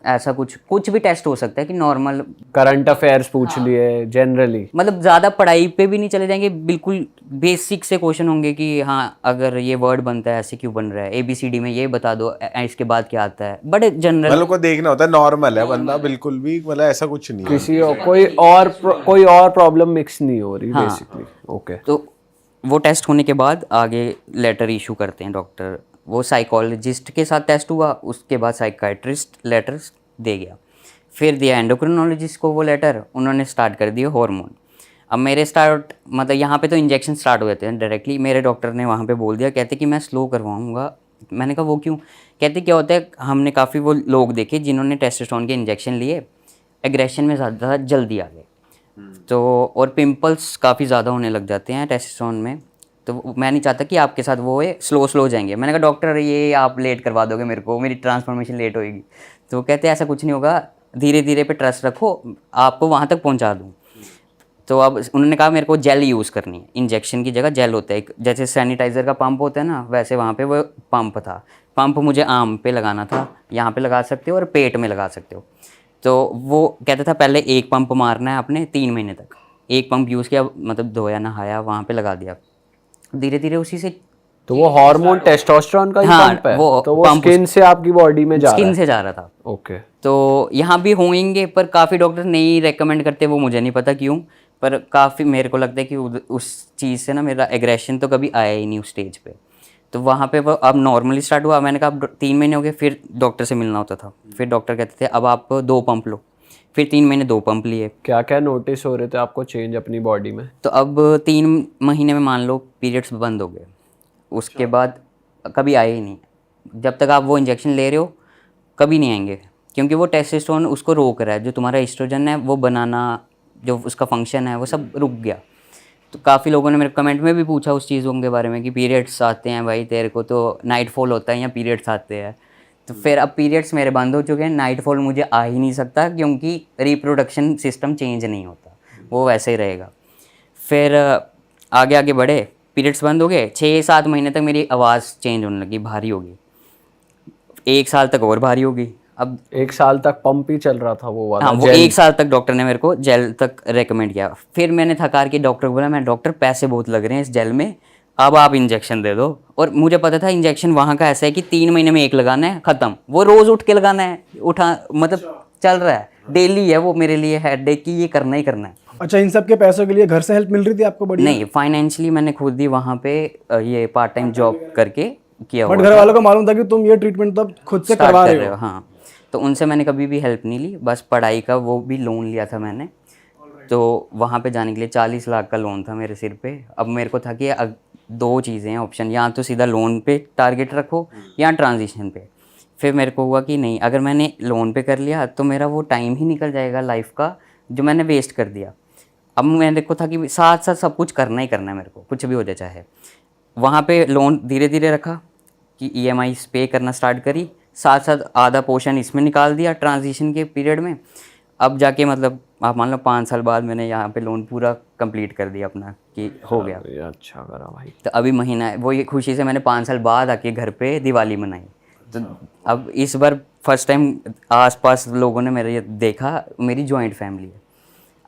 ऐसा कुछ भी टेस्ट हो सकता है कि नॉर्मल, करंट अफेयर्स पूछ लिए जनरली। मतलब ज़्यादा पढ़ाई पे भी नहीं चले जाएंगे, बिल्कुल बेसिक से क्वेश्चन होंगे कि हाँ अगर ये वर्ड बनता है ऐसे क्यों बन रहा है, ABCD में ये बता दो, इसके बाद क्या आता है, बड़े जनरल। मतलब को देखना होता है, नॉर्मल है बंदा बिल्कुल भी, मतलब ऐसा कुछ नहीं है। किसी कोई और प्रॉब्लम मिक्स नहीं हो रही बेसिकली। ओके। तो वो टेस्ट होने के बाद आगे लेटर इशू करते हैं डॉक्टर। वो साइकोलॉजिस्ट के साथ टेस्ट हुआ, उसके बाद साइकाइट्रिस्ट लेटर दे गया, फिर दिया एंडोक्रिनोलॉजिस्ट को वो लेटर, उन्होंने स्टार्ट कर दिया हार्मोन। अब मेरे स्टार्ट मतलब यहाँ पे तो इंजेक्शन स्टार्ट हो जाते हैं डायरेक्टली, मेरे डॉक्टर ने वहाँ पे बोल दिया, कहते कि मैं स्लो करवाऊँगा। मैंने कहा वो क्यों? कहते क्या होता है, हमने काफ़ी वो लोग देखे जिन्होंने टेस्टोस्टेरोन के इंजेक्शन लिए, एग्रेशन में ज़्यादा जल्दी आ गए, तो और पिंपल्स काफ़ी ज़्यादा होने लग जाते हैं टेस्टोस्टेरोन में, तो मैं नहीं चाहता कि आपके साथ वो है स्लो जाएंगे। मैंने कहा डॉक्टर ये आप लेट करवा दोगे मेरे को, मेरी ट्रांसफॉर्मेशन लेट होएगी। तो वो कहते हैं ऐसा कुछ नहीं होगा, धीरे धीरे पे ट्रस्ट रखो, आपको वहाँ तक पहुँचा दूँ। तो अब उन्होंने कहा मेरे को जेल यूज़ करनी है, इंजेक्शन की जगह जेल होता है, जैसे सैनिटाइज़र का पंप होता है ना, वैसे वहाँ पे वो पंप था। पंप मुझे आर्म पे लगाना था, यहाँ पे लगा सकते हो और पेट में लगा सकते हो। तो वो कहता था पहले एक पंप मारना है आपने 3 महीने तक, एक पंप यूज़ किया, मतलब धोया नहाया वहाँ पे लगा दिया, धीरे धीरे उसी से। तो वो हार्मोन टेस्टोस्टेरोन का ही हाँ, पंप है, वो तो वो पंप स्किन से आपकी बॉडी में जा रहा स्किन है। से जा रहा था। ओके। तो यहाँ भी होंगे, पर काफ़ी डॉक्टर नहीं रेकमेंड करते, वो मुझे नहीं पता क्यों, पर काफ़ी मेरे को लगता है कि उस चीज़ से ना मेरा एग्रेशन तो कभी आया ही नहीं उस स्टेज पे। तो वहाँ पे वो अब नॉर्मली स्टार्ट हुआ। मैंने कहा अब 3 महीने हो गए, फिर डॉक्टर से मिलना होता था, फिर डॉक्टर कहते थे अब आप 2 पंप लो, फिर 3 महीने 2 पंप लिए। क्या क्या नोटिस हो रहे थे आपको चेंज अपनी बॉडी में? तो अब 3 महीने में मान लो पीरियड्स बंद हो गए, उसके बाद कभी आए ही नहीं। जब तक आप वो इंजेक्शन ले रहे हो कभी नहीं आएंगे, क्योंकि वो टेस्टोस्टेरोन उसको रोक रहा है, जो तुम्हारा एस्ट्रोजन है वो बनाना, जो उसका फंक्शन है वो सब रुक गया। तो काफ़ी लोगों ने मेरे कमेंट में भी पूछा उस चीज़ों के बारे में कि पीरियड्स आते हैं भाई तेरे को, तो नाइट फॉल होता है या पीरियड्स आते हैं। तो फिर अब पीरियड्स मेरे बंद हो चुके हैं, नाइट फॉल मुझे आ ही नहीं सकता, क्योंकि रिप्रोडक्शन सिस्टम चेंज नहीं होता, वो वैसे ही रहेगा। फिर आगे आगे बढ़े, पीरियड्स बंद हो गए, 6-7 महीने तक मेरी आवाज़ चेंज होने लगी, भारी होगी, 1 साल तक और भारी होगी। अब 1 साल तक पंप ही चल रहा था वो वाला? हाँ, वो 1 साल तक डॉक्टर ने मेरे को जेल तक रेकमेंड किया। फिर मैंने थकार के डॉक्टर को बोला, मैं डॉक्टर पैसे बहुत लग रहे हैं इस जेल में, अब आप इंजेक्शन दे दो। और मुझे पता था इंजेक्शन वहाँ का ऐसा है कि 3 महीने में 1 लगाना है, ख़त्म। वो रोज़ उठ के लगाना है, मतलब चल रहा है, डेली है वो मेरे लिए हेडेक कि ये करना ही करना है। अच्छा, इन सब के पैसों के लिए घर से हेल्प मिल रही थी आपको? बढ़िया। नहीं, फाइनेंशियली मैंने खुद ही वहाँ पे ये पार्ट टाइम जॉब करके किया हुआ बट घर वालों को मालूम था कि तुम ये ट्रीटमेंट तो खुद से स्टार्ट करवा कर रहे रहे हो? हो। हाँ, तो उनसे मैंने कभी भी हेल्प नहीं ली, बस पढ़ाई का वो भी लोन लिया था मैंने, तो वहाँ पे जाने के लिए 40 लाख का लोन था मेरे सिर पे। अब मेरे को था कि 2 चीज़ें हैं ऑप्शन, या तो सीधा लोन पे टारगेट रखो या ट्रांजिशन पे। फिर मेरे को हुआ कि नहीं, अगर मैंने लोन पे कर लिया तो मेरा वो टाइम ही निकल जाएगा लाइफ का जो मैंने वेस्ट कर दिया। अब मेरे को था कि साथ साथ सब कुछ करना ही करना है मेरे को, कुछ भी हो जाए चाहे। वहाँ पे लोन धीरे धीरे रखा कि EMI पे करना स्टार्ट करी, साथ साथ आधा पोर्शन इसमें निकाल दिया ट्रांजिशन के पीरियड में। अब जाके मतलब आप मान लो 5 साल बाद मैंने यहाँ पे लोन पूरा कंप्लीट कर दिया अपना, कि हो गया। ये अच्छा करा भाई। तो अभी महीना वो ये खुशी से मैंने 5 साल बाद आके घर पे दिवाली मनाई। तो अब इस बार फर्स्ट टाइम आसपास लोगों ने मेरे ये देखा, मेरी जॉइंट फैमिली है।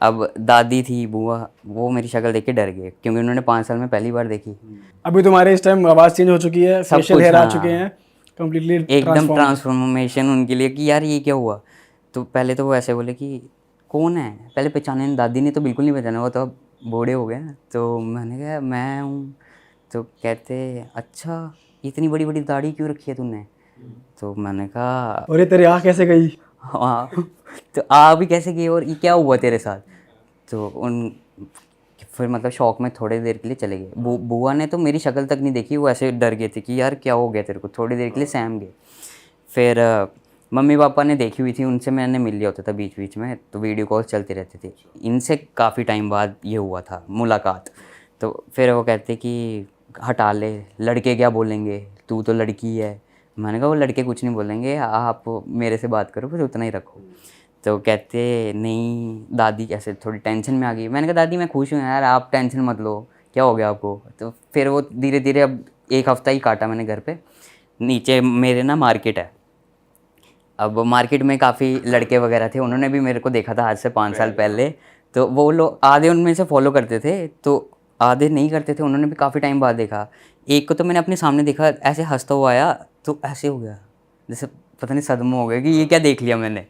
अब दादी थी, बुआ, वो मेरी शक्ल देख के डर गए, क्योंकि उन्होंने 5 साल में पहली बार देखी। अभी तुम्हारे इस टाइम आवाज़ चेंज हो चुकी है, फेशियल कुछ, हेयर आ हाँ। चुके हैं, कम्प्लीटली एकदम ट्रांसफॉर्मेशन उनके लिए कि यार ये क्या हुआ। तो पहले तो वो ऐसे बोले कि कौन है, पहले पहचाने नहीं, दादी ने तो बिल्कुल नहीं पहचाना, वो तो अब बूढ़े हो गए ना। तो मैंने कहा मैं हूँ। तो कहते अच्छा इतनी बड़ी बड़ी दाढ़ी क्यों रखी है तूने? तो मैंने कहा और ये तेरी आँख कैसे गई? हाँ तो आ भी कैसे गई और ये क्या हुआ तेरे साथ? तो फिर मतलब शौक में थोड़ी देर के लिए चले गए। बुआ ने तो मेरी शक्ल तक नहीं देखी, वो ऐसे डर गए थे कि यार क्या हो गया तेरे को, थोड़ी देर के लिए सहम गए। फिर मम्मी पापा ने देखी हुई थी, उनसे मैंने मिल लिया होता था बीच बीच में, तो वीडियो कॉल चलते रहते थे। इनसे काफ़ी टाइम बाद ये हुआ था मुलाकात। तो फिर वो कहते कि हटा ले, लड़के क्या बोलेंगे, तू तो लड़की है। मैंने कहा वो लड़के कुछ नहीं बोलेंगे, आप मेरे से बात करो, फिर उतना ही रखो। तो कहते नहीं, दादी कैसे थोड़ी टेंशन में आ गई। मैंने कहा दादी मैं खुश हूँ यार, आप टेंशन मत लो, क्या हो गया आपको? तो फिर वो धीरे धीरे अब 1 हफ्ता ही काटा मैंने घर पे। नीचे मेरे ना मार्केट है, अब मार्केट में काफ़ी लड़के वगैरह थे, उन्होंने भी मेरे को देखा था आज से 5 साल पहले, तो वो लोग आधे उनमें से फॉलो करते थे, तो आधे नहीं करते थे, उन्होंने भी काफ़ी टाइम बाद देखा। एक को तो मैंने अपने सामने देखा, ऐसे हंसता हुआ आया तो ऐसे हो गया, जैसे पता नहीं सदमा हो गया कि ये क्या देख लिया मैंने।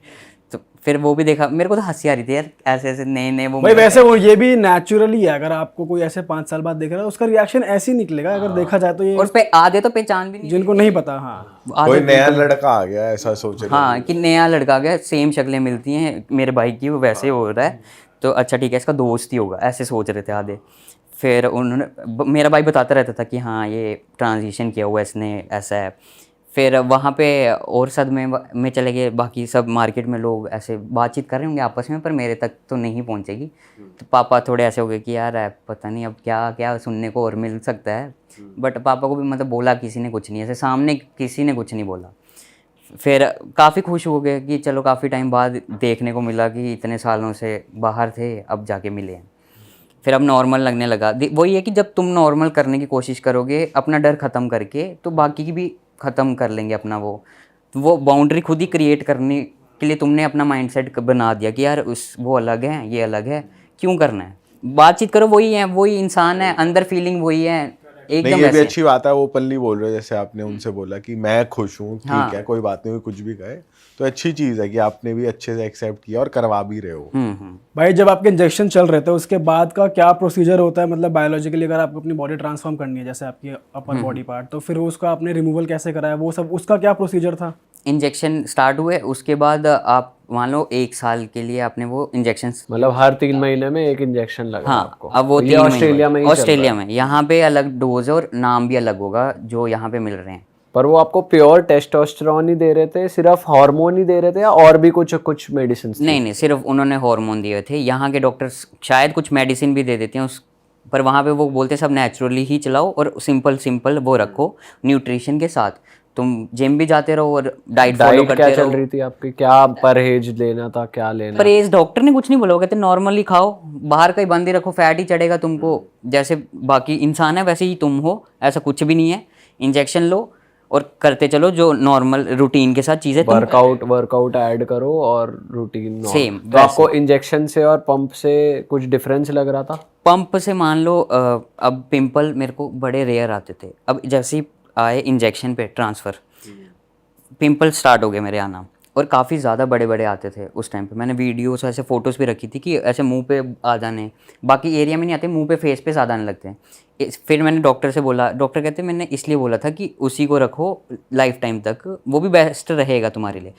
तो फिर वो भी देखा, मेरे को तो हंसी आ रही थी यार, ऐसे ऐसे नए नए वो भाई वैसे वो ये भी नेचुरली है, अगर आपको कोई ऐसे 5 साल बाद देख रहा है उसका रिएक्शन ऐसे ही निकलेगा अगर देखा जाए तो। ये और पे आधे तो पहचान भी नहीं, जिनको नहीं पता, हाँ कोई नया लड़का आ गया ऐसा सोच रहे हाँ कि नया लड़का आ गया, सेम शक्लें मिलती हैं मेरे भाई की, वो वैसे ही हो रहा है, तो अच्छा ठीक है इसका दोस्त ही होगा, ऐसे सोच रहे थे आधे। फिर उन्होंने मेरा भाई बताता रहता था कि हाँ ये ट्रांजिशन किया हुआ इसने, ऐसा है। फिर वहाँ पे और सदमे में चले गए, बाकी सब मार्केट में लोग ऐसे बातचीत कर रहे होंगे आपस में, पर मेरे तक तो नहीं पहुँचेगी। तो पापा थोड़े ऐसे हो गए कि यार पता नहीं अब क्या क्या सुनने को और मिल सकता है, बट पापा को भी मतलब बोला किसी ने कुछ नहीं, ऐसे सामने किसी ने कुछ नहीं बोला। फिर काफ़ी खुश हो गए कि चलो काफ़ी टाइम बाद देखने को मिला कि इतने सालों से बाहर थे अब जाके मिले हैं। फिर अब नॉर्मल लगने लगा। वही है कि जब तुम नॉर्मल करने की कोशिश करोगे अपना डर ख़त्म करके, तो बाकी की भी ख़त्म कर लेंगे अपना वो बाउंड्री खुद ही क्रिएट करने के लिए तुमने अपना माइंडसेट बना दिया कि यार वो अलग है, ये अलग है, क्यों करना है, बातचीत करो, वही है, वही इंसान है, अंदर फीलिंग वही है नहीं, एकदम ये भी वैसे। अच्छी बात है, वो ओपनली बोल रहे हो, जैसे आपने उनसे बोला कि मैं खुश हूँ, ठीक है कोई बात नहीं, कोई कुछ भी कहे, तो अच्छी चीज़ है कि आपने भी अच्छे से एक्सेप्ट किया और करवा भी रहे हो। भाई जब आपके इंजेक्शन चल रहे थे उसके बाद का क्या प्रोसीजर होता है, मतलब बायोलॉजिकली अगर आपको अपनी बॉडी ट्रांसफॉर्म करनी है जैसे आपकी अपर बॉडी पार्ट, तो फिर उसका आपने रिमूवल कैसे कराया, वो सब उसका क्या प्रोसीजर था? इंजेक्शन स्टार्ट हुए, उसके बाद आप मान लो 1 साल के लिए आपने वो इंजेक्शन, मतलब हर 3 महीने में एक इंजेक्शन लगा हाँ आपको? अब वो तो ये 3 ऑस्ट्रेलिया में ही चल रहा है? ऑस्ट्रेलिया में, यहाँ पे अलग डोज और नाम भी अलग होगा जो यहाँ पे मिल रहे हैं। पर वो आपको प्योर टेस्टोस्टेरोन ही दे रहे थे, सिर्फ हार्मोन ही दे रहे थे, या और भी कुछ मेडिसिन? नहीं नहीं, सिर्फ उन्होंने हार्मोन दिए थे। यहाँ के डॉक्टर्स शायद कुछ मेडिसिन भी दे देते हैं उस, पर वहाँ पे वो बोलते सब नेचुरली ही चलाओ और सिंपल वो रखो न्यूट्रिशन के साथ, तुम जिम भी जाते रहो और डाइट फॉलो करते क्या रहो। चल रही थी आपकी? क्या परहेज लेना था, क्या लेना? परहेज डॉक्टर ने कुछ नहीं बोला, वो कहते नॉर्मली खाओ, बाहर का ही बंद ही रखो, फैट ही चढ़ेगा तुमको, जैसे बाकी इंसान है वैसे ही तुम हो, ऐसा कुछ भी नहीं है। इंजेक्शन लो और करते चलो जो नॉर्मल रूटीन के साथ चीज़ें, वर्कआउट ऐड करो और रूटीन सेम। तो आपको इंजेक्शन से और पंप से कुछ डिफरेंस लग रहा था? पंप से मान लो अब पिंपल मेरे को बड़े रेयर आते थे, अब जैसे ही आए इंजेक्शन पे ट्रांसफ़र, पिंपल स्टार्ट हो गए मेरे आना, और काफ़ी ज़्यादा बड़े बड़े आते थे उस टाइम पे। मैंने वीडियोस ऐसे फ़ोटोज़ भी रखी थी कि ऐसे मुंह पे आ जाने, बाकी एरिया में नहीं आते, मुंह पे फेस पे ज़्यादा आने लगते हैं। फिर मैंने डॉक्टर से बोला, डॉक्टर कहते मैंने इसलिए बोला था कि उसी को रखो लाइफ टाइम तक, वो भी बेस्ट रहेगा तुम्हारे लिए।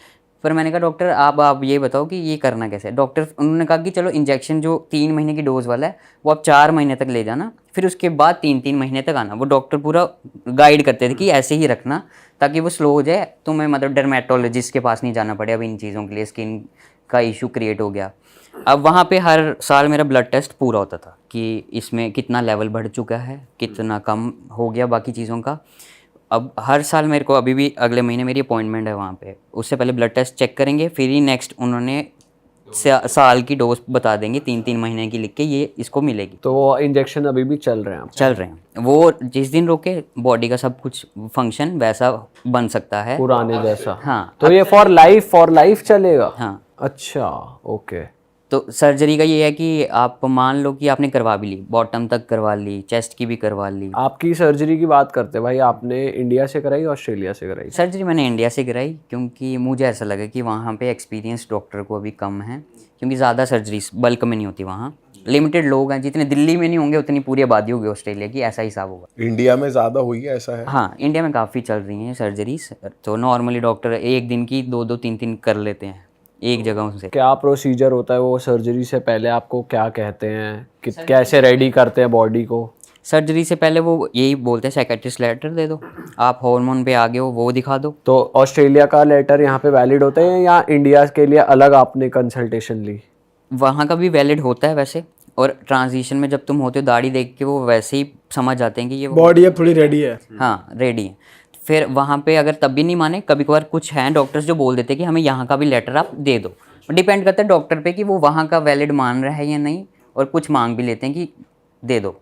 पर मैंने कहा डॉक्टर आप ये बताओ कि ये करना कैसे है। डॉक्टर उन्होंने कहा कि चलो इंजेक्शन जो 3 महीने की डोज वाला है वो आप 4 महीने तक ले जाना, फिर उसके बाद 3-3 महीने तक आना। वो डॉक्टर पूरा गाइड करते थे कि ऐसे ही रखना ताकि वो स्लो हो जाए, तुम्हें मतलब डर्मेटोलॉजिस्ट के पास नहीं जाना पड़े अब इन चीज़ों के लिए, स्किन का इशू क्रिएट हो गया। अब वहाँ पे हर साल मेरा ब्लड टेस्ट पूरा होता था कि इसमें कितना लेवल बढ़ चुका है, कितना कम हो गया बाकी चीज़ों का। अब हर साल मेरे को, अभी भी अगले महीने मेरी अपॉइंटमेंट है वहाँ पे, उससे पहले ब्लड टेस्ट चेक करेंगे, फिर ही नेक्स्ट उन्होंने साल की डोज बता देंगे, 3-3 महीने की लिख के ये इसको मिलेगी। तो वो इंजेक्शन अभी भी चल रहे हैं आपके? चल रहे हैं, वो जिस दिन रोके बॉडी का सब कुछ फंक्शन वैसा बन सकता है पुराने जैसा? हाँ। तो ये फॉर लाइफ चलेगा? हाँ। अच्छा, ओके। तो सर्जरी का ये है कि आप मान लो कि आपने करवा भी ली, बॉटम तक करवा ली, चेस्ट की भी करवा ली। आपकी सर्जरी की बात करते हैं भाई, आपने इंडिया से कराई, ऑस्ट्रेलिया से कराई? सर्जरी मैंने इंडिया से कराई क्योंकि मुझे ऐसा लगा कि वहाँ पे एक्सपीरियंस डॉक्टर को अभी कम है, क्योंकि ज़्यादा सर्जरीज बल्क में नहीं होती वहाँ, लिमिटेड लोग हैं, जितने दिल्ली में नहीं होंगे उतनी पूरी आबादी होगी ऑस्ट्रेलिया की, ऐसा हिसाब होगा। इंडिया में ज़्यादा हुई है ऐसा है? हाँ, इंडिया में काफ़ी चल रही हैं सर्जरीज, तो नॉर्मली डॉक्टर एक दिन की 2-2 3-3 कर लेते हैं एक जगह से। क्या प्रोसीजर होता है वो सर्जरी से पहले? आपको क्या कहते हैं कि कैसे रेडी करते हैं बॉडी को? सर्जरी से पहले वो यही बोलते हैं साइकेट्रिस्ट लेटर दे दो, आप हार्मोन पे आगे हो वो दिखा दो। तो ऑस्ट्रेलिया का लेटर यहाँ पे वैलिड होता है या इंडिया के लिए अलग आपने कंसल्टेशन ली? वहाँ का भी वैलिड होता है वैसे, और ट्रांजिशन में जब तुम होते हो दाढ़ी देख के वो वैसे ही समझ जाते हैं कि ये बॉडी अब थोड़ी रेडी है। हाँ रेडी है। फिर वहाँ पे अगर तब भी नहीं माने, कभी कभार कुछ हैं डॉक्टर्स जो बोल देते हैं कि हमें यहाँ का भी लेटर आप दे दो, डिपेंड करता है डॉक्टर पे कि वो वहाँ का वैलिड मान रहा है या नहीं, और कुछ मांग भी लेते हैं कि दे दो।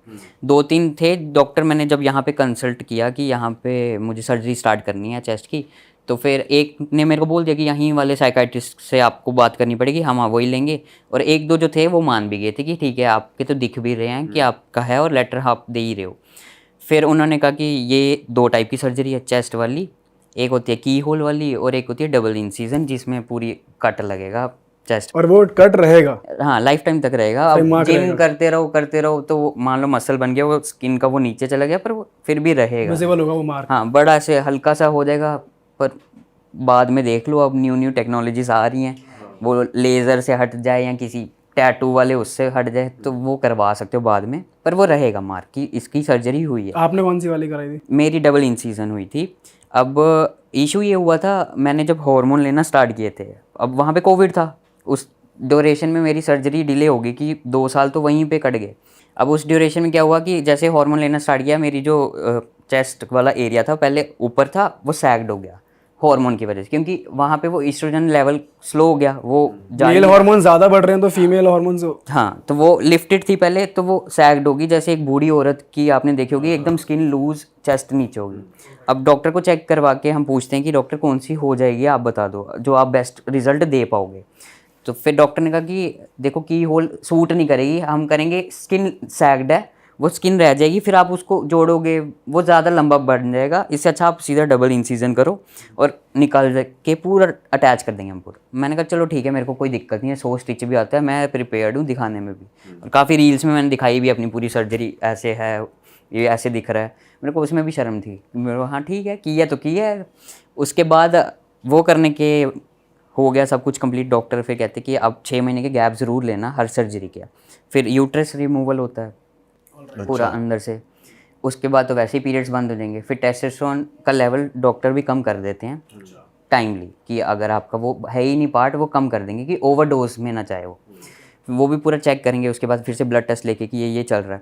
2-3 थे डॉक्टर, मैंने जब यहाँ पे कंसल्ट किया कि यहाँ पे मुझे सर्जरी स्टार्ट करनी है चेस्ट की, तो फिर एक ने मेरे को बोल दिया कि यहीं वाले साइकाइट्रिस्ट से आपको बात करनी पड़ेगी, हम वही लेंगे। और 1-2 जो थे वो मान भी गए थे कि ठीक है आपके तो दिख भी रहे हैं कि आपका है और लेटर आप दे ही रहे हो। फिर उन्होंने कहा कि ये 2 टाइप की सर्जरी है चेस्ट वाली, एक होती है की होल वाली और एक होती है डबल इंसिजन जिसमें पूरी कट लगेगा चेस्ट। और वो कट रहेगा? हाँ, लाइफ टाइम तक रहेगा। अब जिम करते रहो तो वो मान लो मसल बन गया, वो स्किन का वो नीचे चला गया, पर वो फिर भी रहेगा, विजिबल होगा वो मार्क। हाँ, बड़ा से हल्का सा हो जाएगा। पर बाद में देख लो, अब न्यू टेक्नोलॉजीज आ रही हैं, वो लेज़र से हट जाए या किसी टैटू वाले उससे हट जाए तो वो करवा सकते हो बाद में, पर वो रहेगा मार्क कि इसकी सर्जरी हुई है। आपने कौन सी वाली कराई थी? मेरी डबल इंसिजन हुई थी। अब इशू ये हुआ था, मैंने जब हार्मोन लेना स्टार्ट किए थे, अब वहाँ पे कोविड था, उस ड्यूरेशन में मेरी सर्जरी डिले हो गई कि 2 साल तो वहीं पे कट गए। अब उस ड्यूरेशन में क्या हुआ कि जैसे हार्मोन लेना स्टार्ट किया, मेरी जो चेस्ट वाला एरिया था पहले ऊपर था, वो सैग्ड हो गया हार्मोन की वजह से, क्योंकि वहाँ पे वो ईस्ट्रोजन लेवल स्लो हो गया, वो मेल हार्मोन ज़्यादा बढ़ रहे हैं तो फीमेल हार्मोन से। हाँ, तो वो लिफ्टेड थी पहले, तो वो सैग्ड होगी, जैसे एक बूढ़ी औरत की आपने देखी होगी, एकदम स्किन लूज, चेस्ट नीचे होगी। अब डॉक्टर को चेक करवा के हम पूछते हैं कि डॉक्टर कौन सी हो जाएगी, आप बता दो जो आप बेस्ट रिजल्ट दे पाओगे। तो फिर डॉक्टर ने कहा कि देखो की होल सूट नहीं करेगी, हम करेंगे स्किन सैग्ड है, वो स्किन रह जाएगी, फिर आप उसको जोड़ोगे वो ज़्यादा लंबा बढ़ जाएगा, इससे अच्छा आप सीधा डबल इंसिजन करो और निकाल के पूरा अटैच कर देंगे हम पूरा। मैंने कहा चलो ठीक है, मेरे को कोई दिक्कत नहीं है, 100 स्टिच भी आता है, मैं प्रिपेयर्ड हूँ दिखाने में भी, और काफ़ी रील्स में मैंने दिखाई भी अपनी पूरी सर्जरी, ऐसे है, ये ऐसे दिख रहा है, मेरे को उसमें भी शर्म थी, मेरे को हाँ ठीक है, किया तो किया है। उसके बाद वो करने के हो गया सब कुछ कंप्लीट, डॉक्टर फिर कहते कि अब 6 महीने के गैप ज़रूर लेना हर सर्जरी के। फिर यूट्रस रिमूवल होता है पूरा अंदर से, उसके बाद तो वैसे ही पीरियड्स बंद हो जाएंगे। फिर टेस्टोस्टेरोन का लेवल डॉक्टर भी कम कर देते हैं टाइमली, कि अगर आपका वो है ही नहीं पार्ट, वो कम कर देंगे कि ओवरडोज में ना चाहे वो भी पूरा चेक करेंगे। उसके बाद फिर से ब्लड टेस्ट लेके कि ये चल रहा है।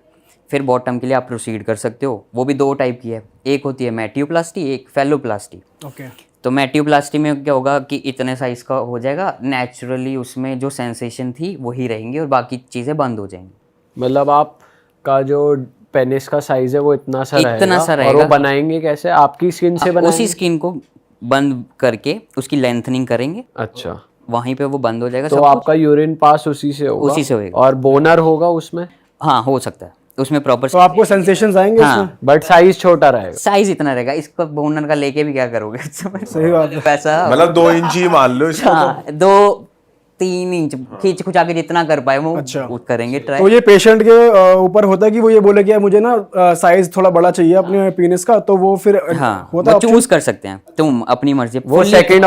फिर बॉटम के लिए आप प्रोसीड कर सकते हो, वो भी 2 टाइप की है, एक होती है मैटियोप्लास्टी, एक फेलोप्लास्टी। ओके। तो मैटियोप्लास्टी में क्या होगा कि इतने साइज़ का हो जाएगा, नेचुरली उसमें जो सेंसेशन थी वही रहेंगी और बाकी चीज़ें बंद हो जाएंगी। मतलब आपका जो पेनिस का साइज है वो इतना सा रहेगा, और वो बनाएंगे कैसे? आपकी स्किन से बनाएंगे? उसी स्किन को बंद करके उसकी लेंथनिंग करेंगे। अच्छा, वहीं पे वो बंद हो जाएगा। तो आपका यूरिन पास उसी से होगा? उसी से होगा। और बोनर होगा उसमें? हाँ, हो सकता है उसमें प्रॉपर। तो आपको सेंसेशंस आएंगे उसमें? बट साइज छोटा रहेगा? साइज इतना रहेगा, इसको बोनर का लेके भी क्या करोगे? सही बात है। पैसा मतलब 2 इंच ही मान लो इसको। हाँ, 2-3 इंच खींच खुचा के जितना कर पाए वो करेंगे ट्राई। तो ये पेशेंट के ऊपर होता है कि वो ये बोले कि मुझे ना साइज थोड़ा बड़ा चाहिए अपने पीनिस का, तो वो फिर हाँ, होता है चूज कर सकते हैं तुम अपनी मर्जी। वो सेकंड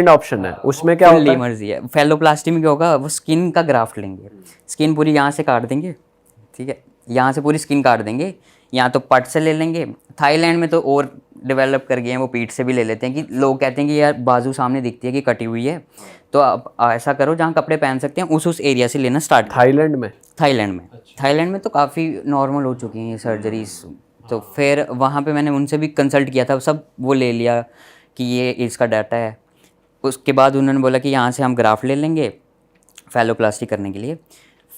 ऑप्शन है, उसमें क्या होता है? मर्जी है। फेलोप्लास्टी में क्या होगा, वो स्किन का ग्राफ्ट लेंगे, स्किन पूरी यहाँ से काट देंगे, ठीक है, यहाँ से पूरी स्किन काट देंगे, या तो पट से ले लेंगे। थाईलैंड में तो और डेवलप कर गए हैं, वो पीठ से भी ले लेते हैं, कि लोग कहते हैं कि यार बाजू सामने दिखती है कि कटी हुई है, तो आप ऐसा करो जहाँ कपड़े पहन सकते हैं उस एरिया से लेना स्टार्ट। थाईलैंड में? थाईलैंड में तो काफ़ी नॉर्मल हो चुकी हैं ये सर्जरीज। तो फिर वहाँ पे मैंने उनसे भी कंसल्ट किया था, सब वो ले लिया कि ये इसका डाटा है। उसके बाद उन्होंने बोला कि यहाँ से हम ग्राफ्ट ले लेंगे फेलोप्लास्टी करने के लिए,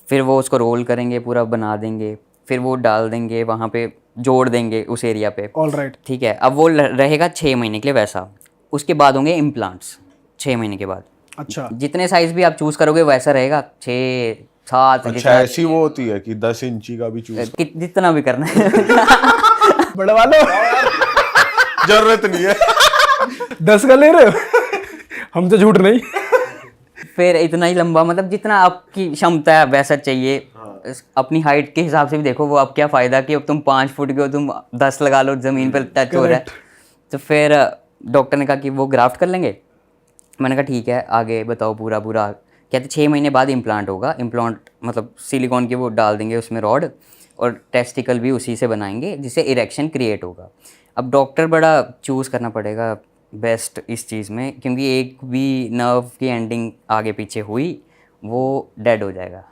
फिर वो उसको रोल करेंगे, पूरा बना देंगे, फिर वो डाल देंगे वहाँ पे, जोड़ देंगे उस एरिया पे। ऑलराइट, ठीक है। अब वो रहेगा 6 महीने के लिए वैसा। उसके बाद होंगे इम्प्लांट्स 6 महीने के बाद। अच्छा, जितने साइज भी आप चूज करोगे वैसा रहेगा, 6-7। अच्छा, ऐसी वो होती है कि 10 इंची का भी चूज जितना भी करना है। बड़वा लो, जरूरत नहीं है। 10 का ले रहे हो? हम तो झूठ नहीं। फिर इतना ही लंबा, मतलब जितना आपकी क्षमता है वैसा चाहिए। अपनी हाइट के हिसाब से भी देखो, वो अब क्या फ़ायदा कि अब तुम 5 फुट के हो, तुम 10 लगा लो, ज़मीन पर टच हो रहा है। तो फिर डॉक्टर ने कहा कि वो ग्राफ्ट कर लेंगे। मैंने कहा ठीक है, आगे बताओ पूरा। कहते 6 महीने बाद इम्प्लांट होगा। इम्प्लांट मतलब सिलिकॉन के वो डाल देंगे उसमें रॉड, और टेस्टिकल भी उसी से बनाएंगे, जिससे इरेक्शन क्रिएट होगा। अब डॉक्टर बड़ा चूज़ करना पड़ेगा बेस्ट इस चीज़ में, क्योंकि एक भी नर्व की एंडिंग आगे पीछे हुई वो डेड हो जाएगा।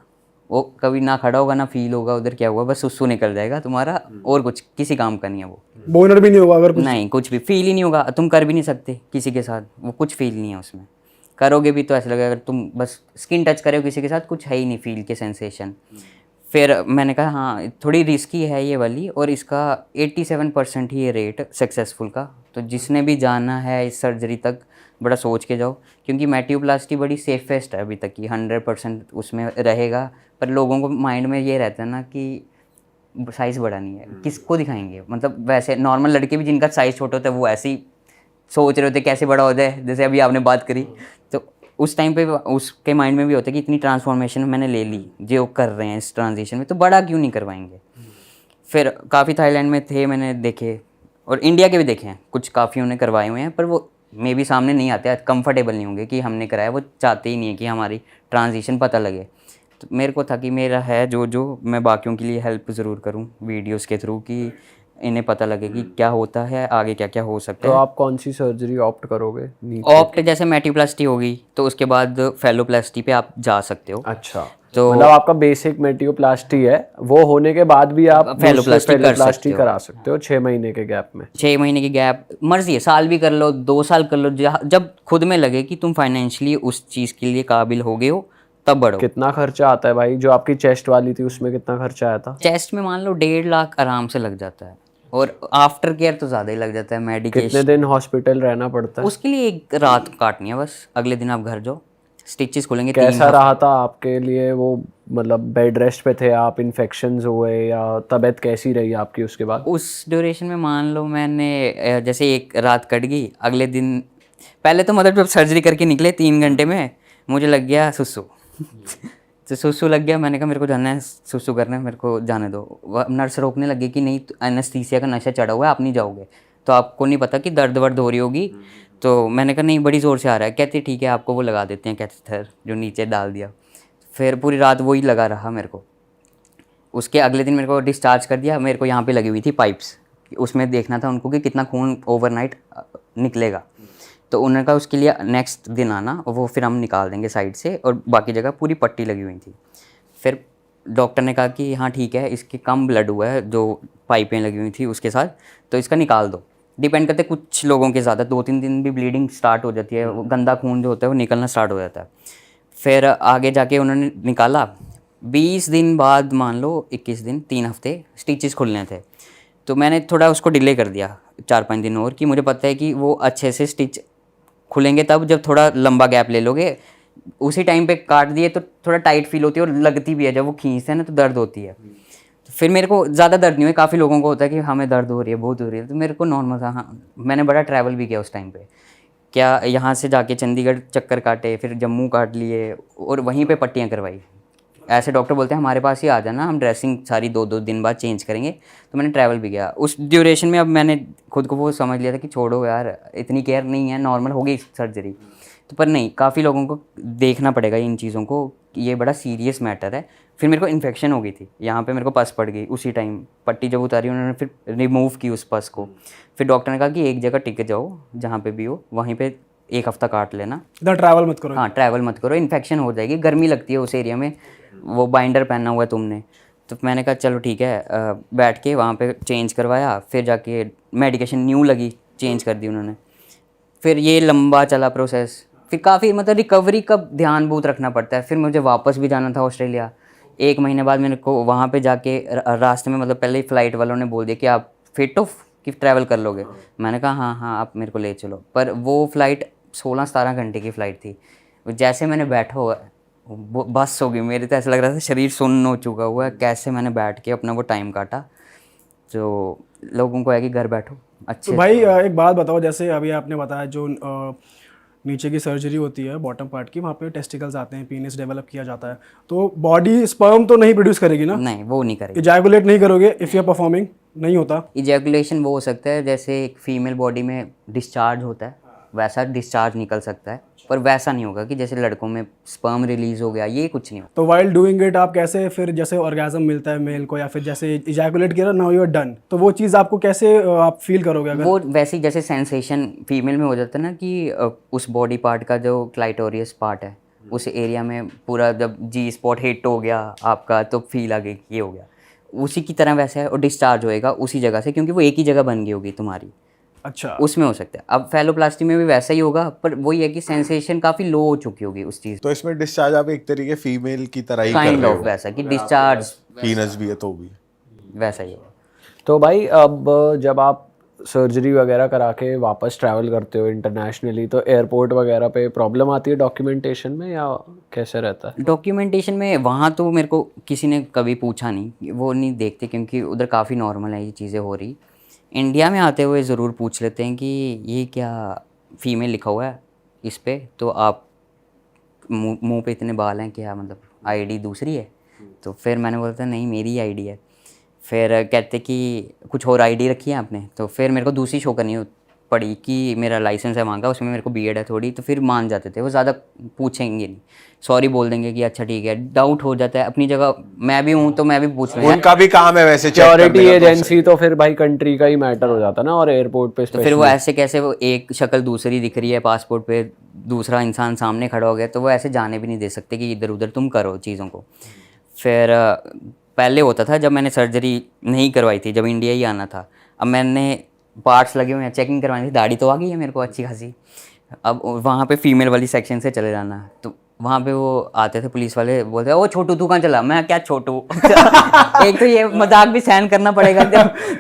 वो कभी ना खड़ा होगा ना फील होगा उधर क्या हुआ, बस सुसु निकल जाएगा तुम्हारा, और कुछ किसी काम का नहीं है वो। बोनर भी नहीं होगा अगर कुछ? नहीं, कुछ भी फील ही नहीं होगा, तुम कर भी नहीं सकते किसी के साथ, वो कुछ फील नहीं है उसमें। करोगे भी तो ऐसा लगेगा, अगर तुम बस स्किन टच करे हो किसी के साथ, कुछ है ही नहीं फील के सेंसेशन। फिर मैंने कहा हाँ थोड़ी रिस्की है ये वाली, और इसका 87% ही है रेट सक्सेसफुल का। तो जिसने भी जाना है इस सर्जरी तक बड़ा सोच के जाओ, क्योंकि मेटियोप्लास्टी बड़ी सेफेस्ट है अभी तक की, 100% उसमें रहेगा। पर लोगों को माइंड में ये रहता है ना कि साइज़ बड़ा नहीं है, किसको दिखाएंगे। मतलब वैसे नॉर्मल लड़के भी जिनका साइज़ छोटा होता है वो ऐसे ही सोच रहे होते कैसे बड़ा हो जाए, जैसे अभी आपने बात करी। तो उस टाइम पे उसके माइंड में भी होता है कि इतनी ट्रांसफॉर्मेशन मैंने ले ली, जो कर रहे हैं इस ट्रांजिशन में, तो बड़ा क्यों नहीं करवाएंगे। फिर काफ़ी थाईलैंड में थे मैंने देखे, और इंडिया के भी देखे हैं कुछ, काफ़ी उन्हें करवाए हुए हैं, पर वो मे भी सामने नहीं आते, कंफर्टेबल नहीं होंगे कि हमने कराया। वो चाहते ही नहीं है कि हमारी ट्रांजिशन पता लगे। तो मेरे को था कि मेरा है जो मैं बाकियों के लिए हेल्प ज़रूर करूं वीडियोस के थ्रू, कि इन्हें पता लगे कि क्या होता है, आगे क्या क्या हो सकता तो है। आप कौन सी सर्जरी ऑप्ट करोगे नीचे? ऑप्ट जैसे मेटियोप्लास्टी होगी तो उसके बाद फेलोप्लास्टी पे आप जा सकते हो। अच्छा, तो मतलब आपका बेसिक मेटियोप्लास्टी है, वो होने के बाद भी आप फेलोप्लास्टी कर सकते हो। करा सकते हो 6 महीने के गैप में। 6 महीने की गैप मर्जी है, साल भी कर लो, 2 साल कर लो, जब खुद में लगे कि तुम फाइनेंशियली उस चीज़ के लिए काबिल हो गए हो तब बढ़ो। कितना खर्चा आता है भाई? जो आपकी चेस्ट वाली थी उसमें कितना खर्चा आया था? चेस्ट में मान लो 1.5 लाख आराम से लग जाता है, और आफ्टर केयर तो ज़्यादा ही लग जाता है, कितने मेडिकेशन। दिन हॉस्पिटल रहना पड़ता है? उसके लिए एक रात काटनी है बस, अगले दिन आप घर जाओ, स्टिचेस खुलेंगे। कैसा रहा था आपके लिए वो? मतलब बेड रेस्ट पे थे आप, इन्फेक्शंस हुए, या तबीयत कैसी रही आपकी उसके बाद? उस ड्यूरेशन में मान लो मैंने जैसे एक रात कट गई, अगले दिन पहले तो मतलब जब सर्जरी करके निकले 3 घंटे में मुझे लग गया सुसु। तो सुसु लग गया, मैंने कहा मेरे को जाना है सुसु करने, मेरे को जाने दो। नर्स रोकने लगी कि नहीं एनेस्थीसिया का नशा चढ़ा हुआ है, आप नहीं जाओगे, तो आपको नहीं पता कि दर्द वर्द हो रही होगी। तो मैंने कहा नहीं बड़ी ज़ोर से आ रहा है, कहते ठीक है आपको वो लगा देते हैं कैथेटर, जो नीचे डाल दिया। फिर पूरी रात वही लगा रहा मेरे को। उसके अगले दिन मेरे को डिस्चार्ज कर दिया, मेरे को यहाँ पे लगी हुई थी पाइप्स, उसमें देखना था उनको कि कितना खून ओवरनाइट निकलेगा। तो उन्होंने कहा उसके लिए नेक्स्ट दिन आना, वो फिर हम निकाल देंगे साइड से, और बाकी जगह पूरी पट्टी लगी हुई थी। फिर डॉक्टर ने कहा कि हाँ ठीक है, इसके कम ब्लड हुआ है जो पाइपें लगी हुई थी उसके साथ, तो इसका निकाल दो। डिपेंड करते कुछ लोगों के ज़्यादा 2-3 दिन भी ब्लीडिंग स्टार्ट हो जाती है, वो गंदा खून जो होता है वो निकलना स्टार्ट हो जाता है। फिर आगे जाके उन्होंने निकाला, 20 दिन बाद मान लो 21 दिन, 3 हफ्ते स्टिचेस खुलने थे। तो मैंने थोड़ा उसको डिले कर दिया 4-5 दिन और, कि मुझे पता है कि वो अच्छे से स्टिच खुलेंगे तब जब थोड़ा लंबा गैप ले लोगे। उसी टाइम पे काट दिए तो थोड़ा टाइट फील होती है और लगती भी है, जब वो खींचते हैं ना तो दर्द होती है। तो फिर मेरे को ज़्यादा दर्द नहीं हुआ, काफ़ी लोगों को होता है कि हमें दर्द हो रही है, बहुत हो रही है, तो मेरे को नॉर्मल था। हाँ मैंने बड़ा ट्रैवल भी किया उस टाइम पे, क्या यहाँ से जाके चंडीगढ़ चक्कर काटे, फिर जम्मू काट लिए, और वहीं पे पट्टियाँ करवाई। ऐसे डॉक्टर बोलते हैं हमारे पास ही आ जाना, हम ड्रेसिंग सारी 2-2 दिन बाद चेंज करेंगे। तो मैंने ट्रैवल भी किया उस ड्यूरेशन में। अब मैंने खुद को वो समझ लिया था कि छोड़ो यार, इतनी केयर नहीं है, नॉर्मल हो गई सर्जरी। तो पर नहीं, काफ़ी लोगों को देखना पड़ेगा इन चीज़ों को, ये बड़ा सीरियस मैटर है। फिर मेरे को इन्फेक्शन हो गई थी यहाँ पे, मेरे को पस पड़ गई उसी टाइम। पट्टी जब उतारी उन्होंने फिर रिमूव की उस पस को। फिर डॉक्टर ने कहा कि एक जगह टिक जाओ, जहाँ पे भी हो वहीं पे 1 हफ्ता काट लेना, इधर ट्रैवल मत करो। हाँ ट्रैवल मत करो, इन्फेक्शन हो जाएगी, गर्मी लगती है उस एरिया में, वो बाइंडर पहना हुआ है तुमने। तो मैंने कहा चलो ठीक है, बैठ के वहाँ पे चेंज करवाया। फिर जाके मेडिकेशन न्यू लगी, चेंज कर दी उन्होंने। फिर ये लंबा चला प्रोसेस, फिर काफ़ी मतलब रिकवरी का ध्यान बहुत रखना पड़ता है। फिर मुझे वापस भी जाना था ऑस्ट्रेलिया। 1 महीने बाद मेरे को वहाँ पे जाके रास्ते में मतलब पहले ही फ़्लाइट वालों ने बोल दिया कि आप फिट हो कि ट्रैवल कर लोगे। मैंने कहा हाँ हाँ आप मेरे को ले चलो। पर वो फ़्लाइट 16-17 घंटे की फ़्लाइट थी। जैसे मैंने बैठा हुआ बस हो गई मेरी, तो ऐसा लग रहा था शरीर सुन्न हो चुका हुआ है। कैसे मैंने बैठ के अपना वो टाइम काटा। तो लोगों को है कि घर बैठो अच्छे। तो भाई एक बात बताओ, जैसे अभी आपने बताया जो नीचे की सर्जरी होती है बॉटम पार्ट की, वहाँ पे टेस्टिकल्स आते हैं, पीनिस डेवलप किया जाता है, तो बॉडी स्पर्म तो नहीं प्रोड्यूस करेगी ना? नहीं वो नहीं करेगी। इजैकुलेट नहीं करोगे इफ़ यू आर परफॉर्मिंग, नहीं होता। इजैकुलेशन वो हो सकता है जैसे एक फीमेल बॉडी में डिस्चार्ज होता है वैसा डिस्चार्ज निकल सकता है, पर वैसा नहीं होगा कि जैसे लड़कों में स्पर्म रिलीज हो गया, ये कुछ नहीं होगा। तो वाइल डूइंग इट आप कैसे फिर, जैसे ऑर्गेजम मिलता है मेल को, या फिर जैसे इजैकुलेट किया नाउ यू आर डन, तो वो चीज़ आपको कैसे आप फील करोगे अगर? वो वैसे ही जैसे सेंसेशन फीमेल में हो जाता है ना कि उस बॉडी पार्ट का जो क्लाइटोरियस पार्ट है उस एरिया में पूरा जब जी स्पॉट हिट हो गया आपका, तो फील आ गई कि ये हो गया, उसी की तरह वैसा है। और डिस्चार्ज होएगा उसी जगह से, क्योंकि वो एक ही जगह बन गई होगी तुम्हारी, अच्छा, उसमें हो सकता है। अब फैलोप्लास्टी में भी वैसा ही होगा, पर वही है कि सेंसेशन काफ़ी लो हो चुकी होगी उस चीज़, तो इसमें डिस्चार्ज आप एक तरीके फीमेल की तरह ही कर काइंड रहे ऑफ हो, वैसा कि डिस्चार्ज पीनस भी है तो भी। वैसा ही होगा। तो भाई अब जब आप सर्जरी वगैरह करा के वापस ट्रैवल करते हो इंटरनेशनली, तो एयरपोर्ट वगैरह पे प्रॉब्लम आती है डॉक्यूमेंटेशन में, या कैसे रहता है? डॉक्यूमेंटेशन में वहाँ तो मेरे को किसी ने कभी पूछा नहीं, वो नहीं देखते क्योंकि उधर काफ़ी नॉर्मल है ये चीज़ें हो रही। इंडिया में आते हुए ज़रूर पूछ लेते हैं कि ये क्या फीमेल लिखा हुआ है इस पे, तो आप मुंह पे इतने बाल हैं क्या, मतलब आईडी दूसरी है? तो फिर मैंने बोलता नहीं मेरी आईडी है। फिर कहते कि कुछ और आईडी रखी है आपने, तो फिर मेरे को दूसरी शो करनी पड़ी कि मेरा लाइसेंस है वहाँ का, उसमें मेरे को बीएड है थोड़ी, तो फिर मान जाते थे वो, ज़्यादा पूछेंगे नहीं, सॉरी बोल देंगे कि अच्छा ठीक है। डाउट हो जाता है अपनी जगह, मैं भी हूँ तो मैं भी पूछ लूँगा। उनका भी काम है वैसे check सिक्योरिटी करने का, तो एजेंसी तो फिर भाई कंट्री का ही मैटर हो जाता ना, और एयरपोर्ट पे तो फिर वो ऐसे कैसे, वो एक शक्ल दूसरी दिख रही है पासपोर्ट पे, दूसरा इंसान सामने खड़ा हो गया, तो वो ऐसे जाने भी नहीं दे सकते कि इधर उधर तुम करो चीज़ों को। फिर पहले होता था जब मैंने सर्जरी नहीं करवाई थी, जब इंडिया ही आना था, अब मैंने पार्ट्स लगे हुए हैं, चेकिंग करवानी थी, दाढ़ी तो आ गई है मेरे को अच्छी खासी, अब वहाँ पे फीमेल वाली सेक्शन से चले जाना, तो वहाँ पे वो आते थे पुलिस वाले, बोलते ओ छोटू तू कहाँ चला, मैं क्या छोटू एक तो ये मजाक भी सहन करना पड़ेगा,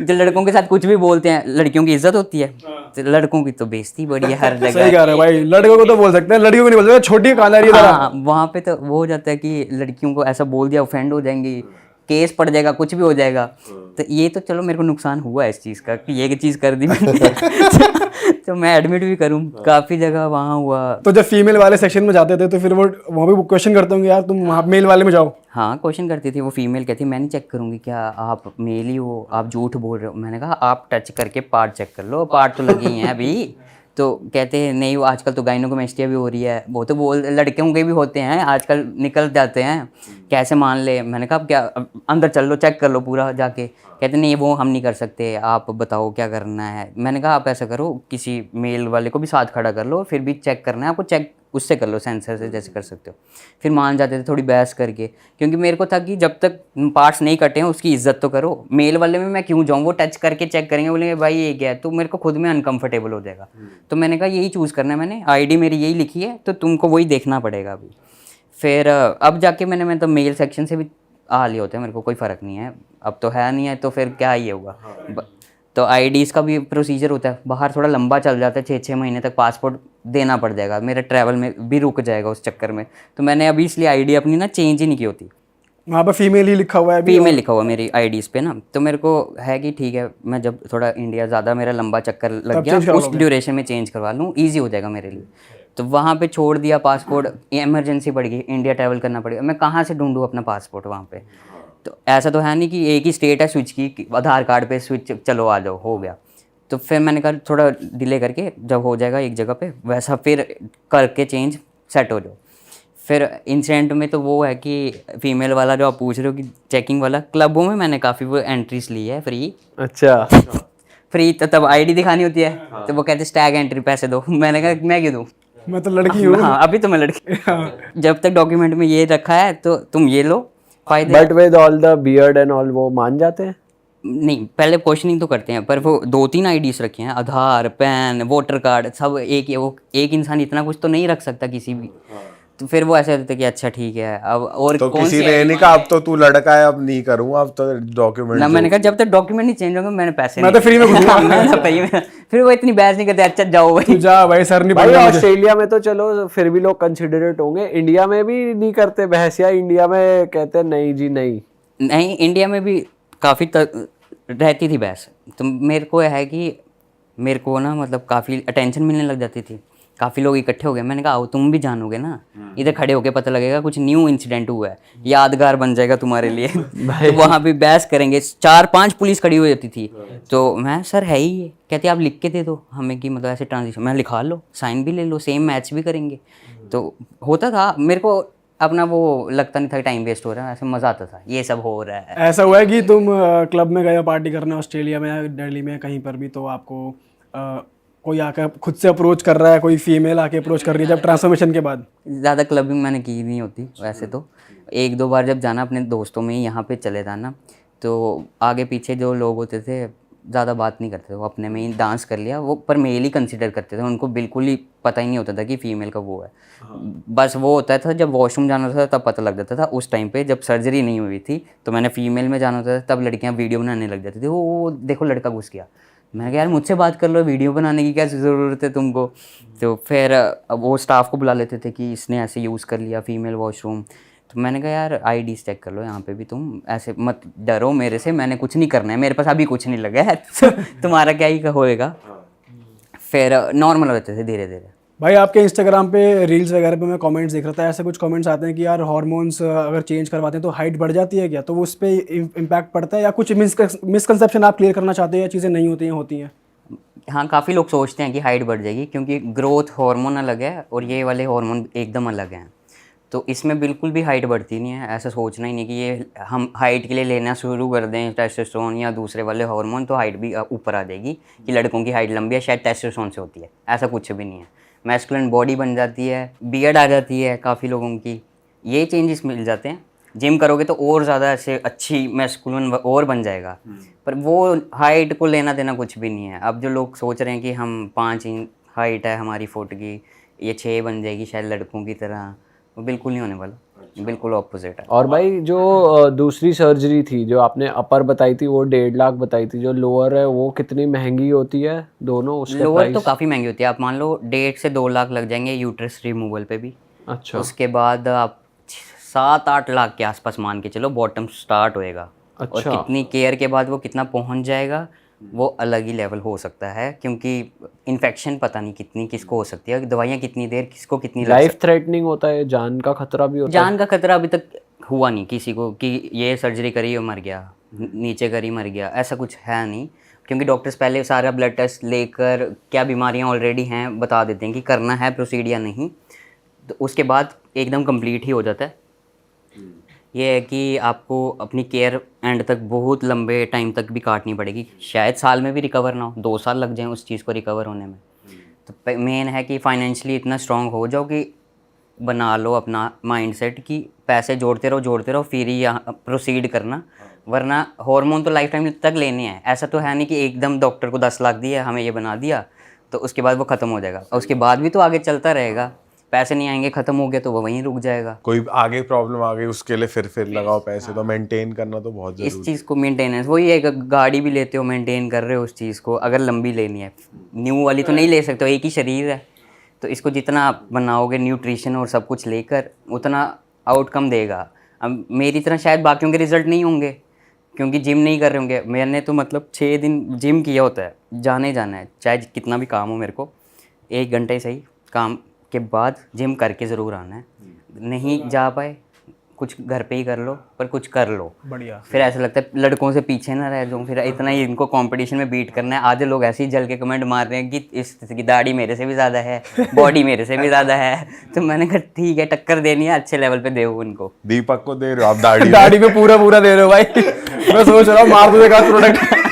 जो लड़कों के साथ कुछ भी बोलते हैं, लड़कियों की इज्जत होती है, तो लड़कों की तो बेइज्जती बड़ी है हर सही जगह। कह रहे हो भाई, लड़कों को तो बोल सकते हैं, लड़कियों को नहीं बोल सकते, छोटी कहाँ रही है जरा। हाँ, वहाँ पे तो वो हो जाता है कि लड़कियों को ऐसा बोल दिया ऑफेंड हो जाएंगी, केस पड़ जाएगा, कुछ भी हो जाएगा। तो ये तो चलो मेरे को नुकसान हुआ है इस चीज़ का कि ये चीज़ कर दी मैंने तो मैं एडमिट भी करूँ काफ़ी जगह वहाँ हुआ। तो जब फीमेल वाले सेक्शन में जाते थे तो फिर वो वहाँ भी क्वेश्चन करते होंगे, यार तुम वहाँ मेल वाले में जाओ। हाँ, क्वेश्चन करती थी वो फीमेल, कहती मैं नहीं चेक करूँगी, क्या आप मेल ही हो, आप झूठ बोल रहे हो। मैंने कहा आप टच करके पार्ट चेक कर लो, पार्ट तो लगे ही हैं अभी। तो कहते हैं नहीं, वो आजकल तो गाइनोकोमेस्टिया भी हो रही है, वो तो बोल लड़कियों के भी होते हैं आजकल, निकल जाते हैं, कैसे मान ले। मैंने कहा अब क्या, अब अंदर चल लो, चेक कर लो पूरा जाके। कहते नहीं वो हम नहीं कर सकते, आप बताओ क्या करना है। मैंने कहा आप ऐसा करो, किसी मेल वाले को भी साथ खड़ा कर लो, फिर भी चेक करना है आपको, चेक उससे कर लो, सेंसर से जैसे कर सकते हो। फिर मान जाते थे थोड़ी बहस करके, क्योंकि मेरे को था कि जब तक पार्ट्स नहीं कटे हैं उसकी इज्जत तो करो। मेल वाले में मैं क्यों जाऊँ, वो टच करके चेक करेंगे, बोलेंगे भाई ये क्या है, तो मेरे को खुद में अनकंफर्टेबल हो जाएगा। तो मैंने कहा यही चूज़ करना है, मैंने आईडी मेरी यही लिखी है, तो तुमको वही देखना पड़ेगा अभी। फिर अब जाके मैं तो मेल सेक्शन से भी हाल ही होते हैं, मेरे को कोई फ़र्क नहीं है, अब तो है नहीं है तो फिर क्या ही होगा। तो आईडीज़ का भी प्रोसीजर होता है, बाहर थोड़ा लंबा चल जाता है, 6-6 महीने तक पासपोर्ट देना पड़ जाएगा, मेरा ट्रैवल में भी रुक जाएगा उस चक्कर में। तो मैंने अभी इसलिए आईडी अपनी ना चेंज ही नहीं की होती, वहाँ पर फीमेल ही लिखा हुआ है अभी। फीमेल लिखा हुआ मेरी आईडीज़ पे ना। तो मेरे को है कि ठीक है, मैं जब थोड़ा इंडिया ज़्यादा मेरा लंबा चक्कर लग गया, उस ड्यूरेशन में चेंज करवा लूँ, ईजी हो जाएगा मेरे लिए। तो वहाँ पे छोड़ दिया पासपोर्ट, इमरजेंसी पड़ गई, इंडिया ट्रैवल करना पड़ेगा, मैं कहाँ से ढूंढूँ अपना पासपोर्ट वहाँ पे। तो ऐसा तो है नहीं कि एक ही स्टेट है स्विच की, आधार कार्ड पे स्विच चलो आ जाओ हो गया। तो फिर मैंने कहा थोड़ा डिले करके जब हो जाएगा एक जगह पे, वैसा फिर करके चेंज सेट हो जाओ। फिर इंसिडेंट में तो वो है कि फीमेल वाला जो आप पूछ रहे हो कि चेकिंग वाला, क्लबों में मैंने काफ़ी वो एंट्रीज ली है फ्री। अच्छा। फ्री तो तब आईडी दिखानी होती है, तो वो कहते स्टैग एंट्री पैसे दो। मैंने कहा मैं क्यों दूँ, मैं तो लड़की हूँ। हाँ अभी तो मैं लड़की। जब तक डॉक्यूमेंट में ये रखा है तो तुम ये लो फायदे। But with all the beard and all वो मान जाते हैं? नहीं, पहले क्वेश्चनिंग तो करते हैं, पर वो 2-3 आईडीज रखे हैं, आधार, पैन, वोटर कार्ड, सब एक, वो एक इंसान इतना कुछ तो नहीं रख सकता किसी भी। तो फिर वो ऐसे होते कि अच्छा ठीक है, अब और तो कौन किसी सी ने नहीं कहा अब तो तू लड़का है अब नहीं करूँगा, अब तो डॉक्यूमेंट ना, मैंने कहा जब तक डॉक्यूमेंट नहीं चेंज होंगे मैंने पैसे मैं तो फ्री में घूमूंगा। मैं तो फ्री में। फिर वो इतनी बहस नहीं करते, अच्छा जाओ भाई। तू जा भाई, सर नहीं भाई पड़ना मुझे। ऑस्ट्रेलिया में तो चलो फिर भी लोग कंसिडरेट होंगे, इंडिया में भी नहीं करते बहस, या इंडिया में कहते हैं नहीं जी नहीं? नहीं, इंडिया में भी काफ़ी रहती थी बहस। तो मेरे को है कि मेरे को ना मतलब काफ़ी अटेंशन मिलने लग जाती थी, काफ़ी लोग इकट्ठे हो गए। मैंने कहा आओ तुम भी जानोगे ना, इधर खड़े होके पता लगेगा कुछ न्यू इंसिडेंट हुआ है, यादगार बन जाएगा तुम्हारे लिए। तो वहाँ पे बहस करेंगे, 4-5 पुलिस खड़ी हो जाती थी। तो मैं सर है ही ये, कहते आप लिख के दे दो हमें कि मतलब ऐसे ट्रांजिशन, मैं लिखा लो, साइन भी ले लो, सेम मैच भी करेंगे। तो होता था, मेरे को अपना वो लगता नहीं था टाइम वेस्ट हो रहा है, ऐसे मज़ा आता था ये सब हो रहा है। ऐसा हुआ है कि तुम क्लब में गए हो पार्टी करने ऑस्ट्रेलिया में या दिल्ली में कहीं पर भी, तो आपको कोई आकर खुद से अप्रोच कर रहा है, कोई फीमेल आके अप्रोच कर रही है जब ट्रांसफॉर्मेशन के बाद? ज़्यादा क्लबिंग मैंने की नहीं होती वैसे तो, 1-2 बार जब जाना अपने दोस्तों में ही यहाँ पे चले जाना, तो आगे पीछे जो लोग होते थे ज़्यादा बात नहीं करते थे, वो अपने में ही डांस कर लिया वो, पर मेल ही कंसिडर करते थे, उनको बिल्कुल ही पता ही नहीं होता था कि फ़ीमेल का वो है। बस वो होता था जब वॉशरूम जाना था तब पता लग जाता था, उस टाइम पे जब सर्जरी नहीं हुई थी तो मैंने फ़ीमेल में जाना होता था, तब लड़कियाँ वीडियो बनाने लग जाती थी, वो देखो लड़का घुस गया। मैंने कहा यार मुझझसे बात कर लो, वीडियो बनाने की क्या ज़रूरत है तुमको। तो फिर अब वो स्टाफ को बुला लेते थे कि इसने ऐसे यूज़ कर लिया फ़ीमेल वॉशरूम। तो मैंने कहा यार आईडी चेक कर लो, यहाँ पे भी तुम ऐसे मत डरो मेरे से, मैंने कुछ नहीं करना है, मेरे पास अभी कुछ नहीं लगा है तो तुम्हारा क्या ही होएगा। फिर नॉर्मल होते थे धीरे धीरे। भाई आपके इंस्टाग्राम पे रील्स वगैरह पे मैं कमेंट्स देख रहा था, ऐसे कुछ कमेंट्स आते हैं कि यार हार्मोन्स अगर चेंज करवाते हैं तो हाइट बढ़ जाती है क्या, तो उस पर इम्पैक्ट पड़ता है या कुछ मिसकंसेप्शन आप क्लियर करना चाहते हैं या चीज़ें नहीं होती हैं? हाँ, काफ़ी लोग सोचते हैं कि हाइट बढ़ जाएगी, क्योंकि ग्रोथ हार्मोन अलग है और ये वाले हार्मोन एकदम अलग हैं। तो इसमें बिल्कुल भी हाइट बढ़ती नहीं है, ऐसा सोचना ही नहीं कि ये हम हाइट के लिए लेना शुरू कर दें टेस्टोस्टेरोन या दूसरे वाले हार्मोन तो हाइट भी ऊपर आ जाएगी, कि लड़कों की हाइट लंबी है शायद टेस्टोस्टेरोन से होती है, ऐसा कुछ भी नहीं है। मैस्कुलिन बॉडी बन जाती है, बियर्ड आ जाती है काफ़ी लोगों की, ये चेंजेस मिल जाते हैं। जिम करोगे तो और ज़्यादा ऐसे अच्छी मैस्कुलिन और बन जाएगा, पर वो हाइट को लेना देना कुछ भी नहीं है। अब जो लोग सोच रहे हैं कि हम 5 इंच हाइट है हमारी फुट की, ये 6 बन जाएगी शायद लड़कों की तरह, वो बिल्कुल नहीं होने वाला, बिल्कुल ऑपोजिट है। और भाई जो दूसरी सर्जरी थी जो आपने अपर बताई थी वो 1.5 लाख बताई थी, जो लोअर है वो कितनी महंगी होती है दोनों, उसका लोअर तो प्राइस? काफ़ी महंगी होती है, आप मान लो 1.5 से 2 लाख लग जाएंगे यूट्रस रिमूवल पे भी। अच्छा उसके बाद आप 7-8 लाख के आसपास मान के चलो बॉटम स्टार्ट होएगा। और अच्छा। कितनी केयर के बाद वो कितना पहुंच जाएगा वो अलग ही लेवल हो सकता है, क्योंकि इन्फेक्शन पता नहीं कितनी किसको हो सकती है, दवाइयाँ कितनी देर किसको कितनी लग लाइफ थ्रेटनिंग होता है, जान का खतरा भी होता जान का खतरा अभी तक हुआ नहीं किसी को कि ये सर्जरी करी और मर गया, नीचे करी मर गया, ऐसा कुछ है नहीं। क्योंकि डॉक्टर्स पहले सारा ब्लड टेस्ट लेकर क्या बीमारियां ऑलरेडी हैं बता देते हैं कि करना है प्रोसीड या नहीं, तो उसके बाद एकदम कंप्लीट ही हो जाता है। ये है कि आपको अपनी केयर एंड तक बहुत लंबे टाइम तक भी काटनी पड़ेगी, शायद साल में भी रिकवर ना हो, 2 साल लग जाएं उस चीज़ को रिकवर होने में। तो मेन है कि फाइनेंशियली इतना स्ट्रांग हो जाओ कि बना लो अपना माइंडसेट कि पैसे जोड़ते रहो फिर ही यहाँ प्रोसीड करना, वरना हार्मोन तो लाइफ टाइम तक लेने हैं। ऐसा तो है नहीं कि एकदम डॉक्टर को 10 लाख दिया हमें ये बना दिया तो उसके बाद वो ख़त्म हो जाएगा, और उसके बाद भी तो आगे चलता रहेगा, पैसे नहीं आएंगे, ख़त्म हो गया तो वो वहीं रुक जाएगा। कोई आगे प्रॉब्लम आ गई उसके लिए फिर लगाओ पैसे, तो मेंटेन करना तो बहुत इस जरूरी चीज़ को मेंटेनेंस वही है, गाड़ी भी लेते हो मेंटेन कर रहे हो उस चीज़ को, अगर लंबी लेनी है न्यू वाली तो नहीं ले सकते हो, एक ही शरीर है, तो इसको जितना आप बनाओगे न्यूट्रिशन और सब कुछ लेकर उतना आउटकम देगा। अब मेरी तरह शायद बाकियों के रिजल्ट नहीं होंगे क्योंकि जिम नहीं कर रहे होंगे, मैंने तो मतलब 6 दिन जिम किया होता है, जाना है चाहे कितना भी काम हो, मेरे को 1 घंटे सही काम के बाद जिम करके ज़रूर आना है। नहीं जा पाए कुछ घर पे ही कर लो, पर कुछ कर लो। बढ़िया। फिर ऐसा लगता है लड़कों से पीछे ना रह जाऊँ, फिर इतना ही इनको कंपटीशन में बीट करना है। आधे लोग ऐसे ही जल के कमेंट मार रहे हैं कि इस की दाढ़ी मेरे से भी ज़्यादा है, बॉडी मेरे से भी ज़्यादा है, तो मैंने कहा ठीक है टक्कर देनी है, अच्छे लेवल पे दे उनको। दीपक को दे रहे हो आप दाढ़ी दाढ़ी पे पूरा दे रहे हो भाई मैं सोच रहा हूँ मार दूँ एक प्रोडक्ट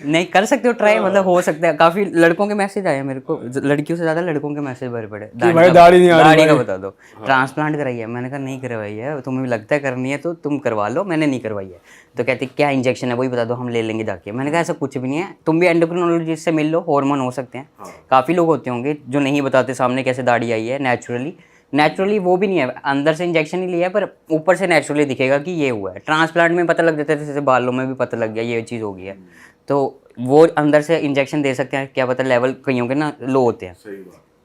नहीं कर सकते हो ट्राई, मतलब हो सकता है। काफ़ी लड़कों के मैसेज आए मेरे को, लड़कियों से ज़्यादा लड़कों के मैसेज भरे पड़े, भाई दाढ़ी नहीं आ रही, दाढ़ी का बता दो, ट्रांसप्लांट कराई है। मैंने कहा नहीं करवाई है, तुम्हें लगता है करनी है तो तुम करवा लो, मैंने नहीं करवाई है। तो कहते क्या इंजेक्शन है वही बता दो, हम ले लेंगे जाके। मैंने कहा ऐसा कुछ भी नहीं है, तुम भी एंडोक्रिनोलॉजिस्ट से मिल लो, हार्मोन हो सकते हैं। काफ़ी लोग होते होंगे जो नहीं बताते सामने कैसे दाढ़ी आई है, नेचुरली वो भी नहीं है, अंदर से इंजेक्शन ही लिया है, पर ऊपर से नेचुरली दिखेगा कि ये हुआ है। ट्रांसप्लांट में पता लग जाता है, जैसे बालों में भी पता लग गया ये चीज़ हो गई है, तो वो अंदर से इंजेक्शन दे सकते हैं, क्या पता लेवल कईयों के ना लो होते हैं।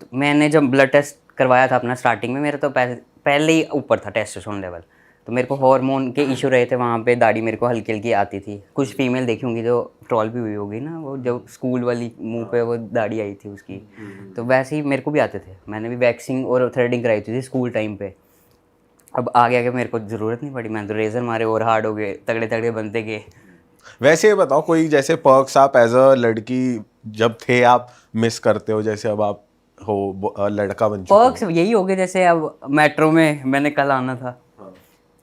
तो मैंने जब ब्लड टेस्ट करवाया था अपना स्टार्टिंग में, मेरा तो पहले ही ऊपर था टेस्टोस्टेरोन लेवल, तो मेरे को हार्मोन के इशू रहे थे, वहाँ पे दाढ़ी मेरे को हल्की हल्की आती थी। कुछ फीमेल देखी होंगी जो ट्रॉल भी हुई होगी ना, वो जो स्कूल वाली मुंह पे वो दाढ़ी आई थी उसकी, तो वैसे ही मेरे को भी आते थे। मैंने भी वैक्सिंग और थ्रेडिंग कराई थी स्कूल टाइम पे। अब आगे आगे मेरे को ज़रूरत नहीं पड़ी, मैंने तो रेजर मारे और हार्ड हो गए, तगड़े तगड़े बनते गए। वैसे ये बताओ कोई जैसे पर्क्स आप एज अ लड़की जब थे आप मिस करते हो, जैसे अब आप हो लड़का बन चुके हो? पर्क्स यही हो गए, जैसे अब मेट्रो में मैंने कल आना था,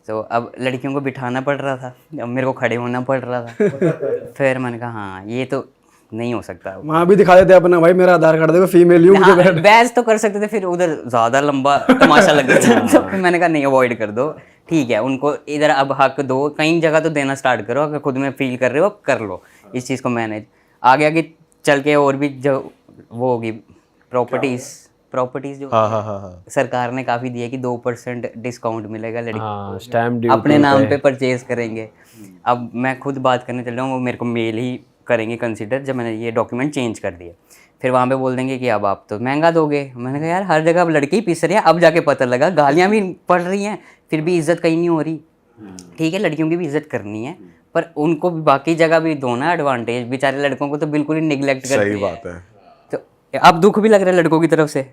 तो अब लड़कियों को बिठाना पड़ रहा था, अब मेरे को खड़े होना पड़ रहा था फिर मैंने कहा हाँ ये तो नहीं हो सकता। वहाँ भी दिखा देते अपना, भाई मेरा आधार कार्ड देखो फीमेल हूँ, हाँ, बहस तो कर सकते थे, फिर उधर ज़्यादा लंबा तमाशा लग रहा था तो फिर मैंने कहा नहीं अवॉइड कर दो, ठीक है, उनको इधर अब हक दो, कई जगह तो देना स्टार्ट करो, अगर खुद में फील कर रहे हो कर लो इस चीज़ को मैनेज। आगे आगे चल के और भी जो वो होगी प्रॉपर्टीज जो सरकार ने काफ़ी दी है कि 2% डिस्काउंट मिलेगा लड़की हाँ, स्टैम्प ड्यूटी अपने नाम पे परचेज करेंगे। अब मैं खुद बात करने चल रहा हूँ, वो मेरे को मेल ही करेंगे कंसिडर जब मैंने ये डॉक्यूमेंट चेंज कर दिए। फिर वहाँ पे बोल देंगे कि अब आप तो महंगा दोगे। मैंने कहा यार हर जगह अब लड़के ही पीस रहे हैं, अब जाके पता लगा गालियाँ भी पड़ रही हैं, फिर भी इज्जत कहीं नहीं हो रही। ठीक है, लड़कियों की भी इज्जत करनी है, पर उनको भी बाकी जगह भी दो ना एडवांटेज। बेचारे लड़कों को तो बिल्कुल ही निगलेक्ट करते हैं। सही बात है। तो अब दुख भी लग रहा है लड़कों की तरफ से।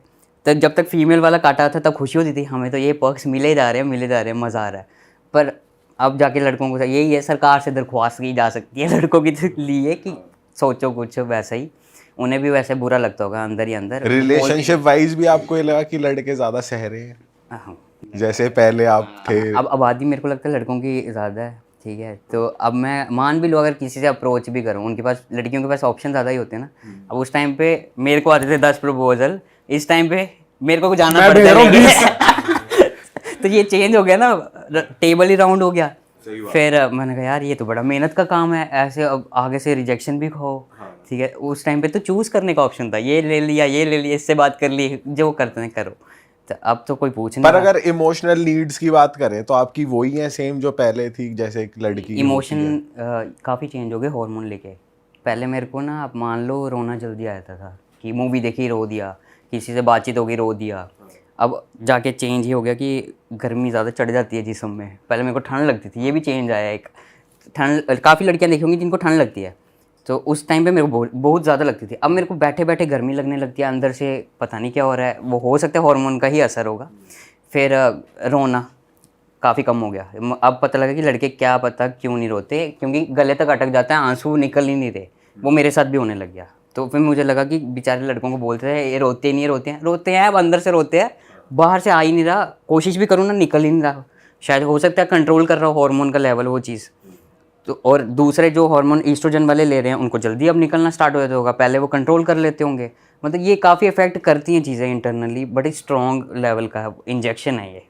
तो जब तक फीमेल वाला काटा था तब खुशी होती थी, हमें तो ये पर्क्स मिले जा रहे हैं, मज़ा आ रहा है। पर अब जाके लड़कों को यही है, सरकार से दरख्वास्त की जा सकती है लड़कों के लिए कि सोचो कुछ वैसा ही, उन्हें भी वैसे बुरा लगता होगा अंदर ही अंदर। रिलेशनशिप वाइज भी आपको ये लगा कि लड़के ज़्यादा सह रहे हैं हाँ। जैसे पहले आप थे? अब आबादी मेरे को लगता है लड़कों की ज़्यादा है। ठीक है, तो अब मैं मान भी लूँ अगर किसी से अप्रोच भी करूँ, उनके पास, लड़कियों के पास ऑप्शन ज़्यादा ही होते हैं ना। अब उस टाइम पे मेरे को आते थे 10 प्रपोजल, इस टाइम पे मेरे को जाना पड़ता है। तो ये चेंज हो गया ना, टेबल ही राउंड हो गया। फिर मैंने कहा यार ये तो बड़ा मेहनत का काम है, ऐसे अब आगे से रिजेक्शन भी खाओ। ठीक है, उस टाइम पे तो चूज़ करने का ऑप्शन था, ये ले लिया, इससे बात कर ली, जो करते हैं करो। तो अब तो कोई पूछ नहीं पर रहा। अगर इमोशनल नीड्स की बात करें तो आपकी वही है सेम जो पहले थी, जैसे एक लड़की इमोशन काफ़ी चेंज हो गए हार्मोन लेके। पहले मेरे को ना, आप मान लो, रोना जल्दी आ जाता था कि मूवी देखी रो दिया, किसी से बातचीत हो गई रो दिया। अब जाके चेंज ही हो गया कि गर्मी ज़्यादा चढ़ जाती है जिस्म में। पहले मेरे को ठंड लगती थी, ये भी चेंज आया एक। ठंड, काफ़ी लड़कियाँ देखी होंगी जिनको ठंड लगती है, तो उस टाइम पे मेरे को बहुत ज़्यादा लगती थी। अब मेरे को बैठे बैठे गर्मी लगने लगती है, अंदर से पता नहीं क्या हो रहा है, वो हो सकता है हार्मोन का ही असर होगा। फिर रोना काफ़ी कम हो गया। अब पता लगा कि लड़के क्या पता क्यों नहीं रोते, क्योंकि गले तक अटक जाता है, आंसू निकल ही नहीं रहे। वो मेरे साथ भी होने लग गया। तो फिर मुझे लगा कि बेचारे लड़कों को बोलते हैं ये रोते नहीं, रोते हैं, अब अंदर से रोते हैं, बाहर से आ ही नहीं रहा। कोशिश भी करूँ ना, निकल ही नहीं रहा। शायद हो सकता है कंट्रोल कर रहा हो हार्मोन का लेवल वो चीज़। तो और दूसरे जो हार्मोन ईस्ट्रोजन वाले ले रहे हैं उनको जल्दी अब निकलना स्टार्ट हो जाता होगा, पहले वो कंट्रोल कर लेते होंगे। मतलब ये काफ़ी इफेक्ट करती हैं चीज़ें इंटरनली, बड़ी स्ट्रॉन्ग लेवल का इंजेक्शन है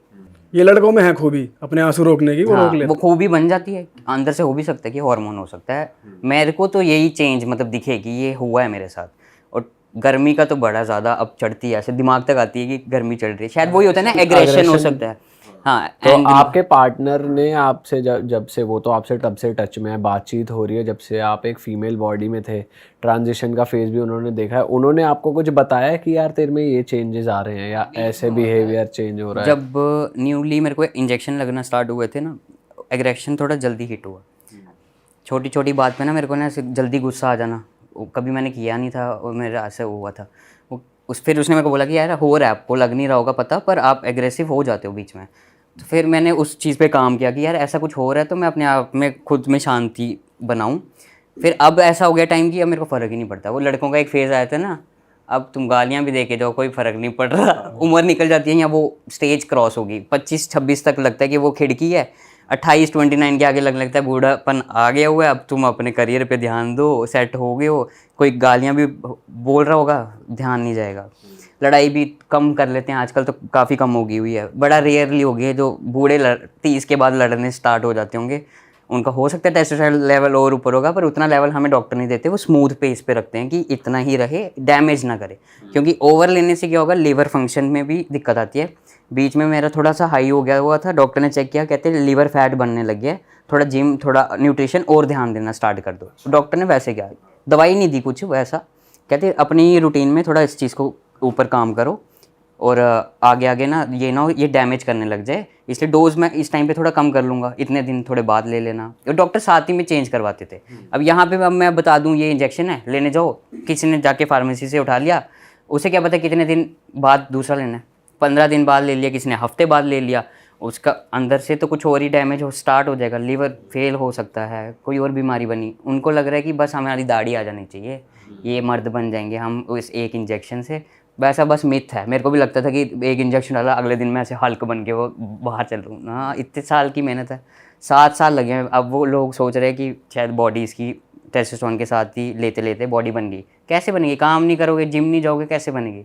ये लड़कों में है खूबी अपने आंसू रोकने की, वो रोक लेते वो खूबी बन जाती है। अंदर से हो भी सकता है कि हार्मोन हो सकता है। मेरे को तो यही चेंज मतलब दिखे कि ये हुआ है मेरे साथ। और गर्मी का तो बड़ा ज़्यादा अब चढ़ती है, ऐसे दिमाग तक आती है कि गर्मी चढ़ रही है। शायद वही होता है ना, एग्रेशन हो सकता है। हाँ, तो आपके पार्टनर ने आपसे जब से, वो तो आपसे तब से टच में है, बातचीत हो रही है जब से आप एक फीमेल बॉडी में थे, ट्रांजिशन का फेज भी उन्होंने देखा है, उन्होंने आपको कुछ बताया है कि यार तेरे में ये चेंजेस आ रहे हैं या ऐसे बिहेवियर चेंज हो रहा है? जब न्यूली मेरे को इंजेक्शन लगना स्टार्ट हुए थे ना, एग्रेशन थोड़ा जल्दी हिट हुआ। छोटी छोटी बात पे ना मेरे को ना ऐसे जल्दी गुस्सा आ जाना, कभी मैंने किया नहीं था और मेरा ऐसे हुआ था। फिर उसने मेरे को बोला कि यार हो रहा है, आपको लग नहीं रहा होगा पता, पर आप एग्रेसिव हो जाते हो बीच में। तो फिर मैंने उस चीज़ पे काम किया कि यार ऐसा कुछ हो रहा है तो मैं अपने आप में खुद में शांति बनाऊं। फिर अब ऐसा हो गया टाइम कि अब मेरे को फ़र्क ही नहीं पड़ता। वो लड़कों का एक फेज़ आया था ना, अब तुम गालियाँ भी दे के जाओ कोई फ़र्क नहीं पड़ रहा। उम्र निकल जाती है या वो स्टेज क्रॉस होगी, 25-26 तक लगता है कि वो खिड़की है, 28-29 के आगे लगने लगता है बूढ़ापन आ गया हुआ है, अब तुम अपने करियर पे ध्यान दो, सेट हो गए हो। कोई गालियाँ भी बोल रहा होगा, ध्यान नहीं जाएगा। लड़ाई भी कम कर लेते हैं आजकल, तो काफ़ी कम हो गई हुई है, बड़ा रेयरली हो गई है जो बूढ़े 30 के बाद लड़ने स्टार्ट हो जाते होंगे। उनका हो सकता है टेस्टोस्टेरोन लेवल और ऊपर होगा, पर उतना लेवल हमें डॉक्टर नहीं देते, वो स्मूथ पेस पे रखते हैं कि इतना ही रहे, डैमेज ना करे। क्योंकि ओवर लेने से क्या होगा, लीवर फंक्शन में भी दिक्कत आती है। बीच में मेरा थोड़ा सा हाई हो गया हुआ था, डॉक्टर ने चेक किया, कहते हैं लीवर फैट बनने लग गया, थोड़ा जिम, थोड़ा न्यूट्रिशन और ध्यान देना स्टार्ट कर दो। डॉक्टर ने वैसे क्या, दवाई नहीं दी कुछ वैसा, कहते अपनी रूटीन में थोड़ा इस चीज़ को ऊपर काम करो और आगे आगे ना ये ना ये डैमेज करने लग जाए, इसलिए डोज मैं इस टाइम पे थोड़ा कम कर लूँगा, इतने दिन थोड़े बाद ले लेना। और डॉक्टर साथ ही में चेंज करवाते थे। अब यहाँ पे अब मैं बता दूँ ये इंजेक्शन है, लेने जाओ, किसी ने जाके फार्मेसी से उठा लिया, उसे क्या पता कितने दिन बाद दूसरा लेना है, 15 दिन बाद ले लिया, किसी ने हफ्ते बाद ले लिया, उसका अंदर से तो कुछ और ही डैमेज हो स्टार्ट हो जाएगा, लीवर फेल हो सकता है, कोई और बीमारी बनी। उनको लग रहा है कि बस हमारी दाढ़ी आ जानी चाहिए, ये मर्द बन जाएंगे हम उस एक इंजेक्शन से। वैसा बस मिथ है। मेरे को भी लगता था कि एक इंजेक्शन डाला, अगले दिन मैं ऐसे हल्क बन के वो बाहर चल रहा हूँ। हाँ, इतने साल की मेहनत है, 7 साल लगे हैं। अब वो लोग सोच रहे हैं कि शायद बॉडी इसकी टेस्टोस्टेरोन के साथ ही लेते लेते बॉडी बन गई। कैसे बनेगी? काम नहीं करोगे, जिम नहीं जाओगे, कैसे बनेगी?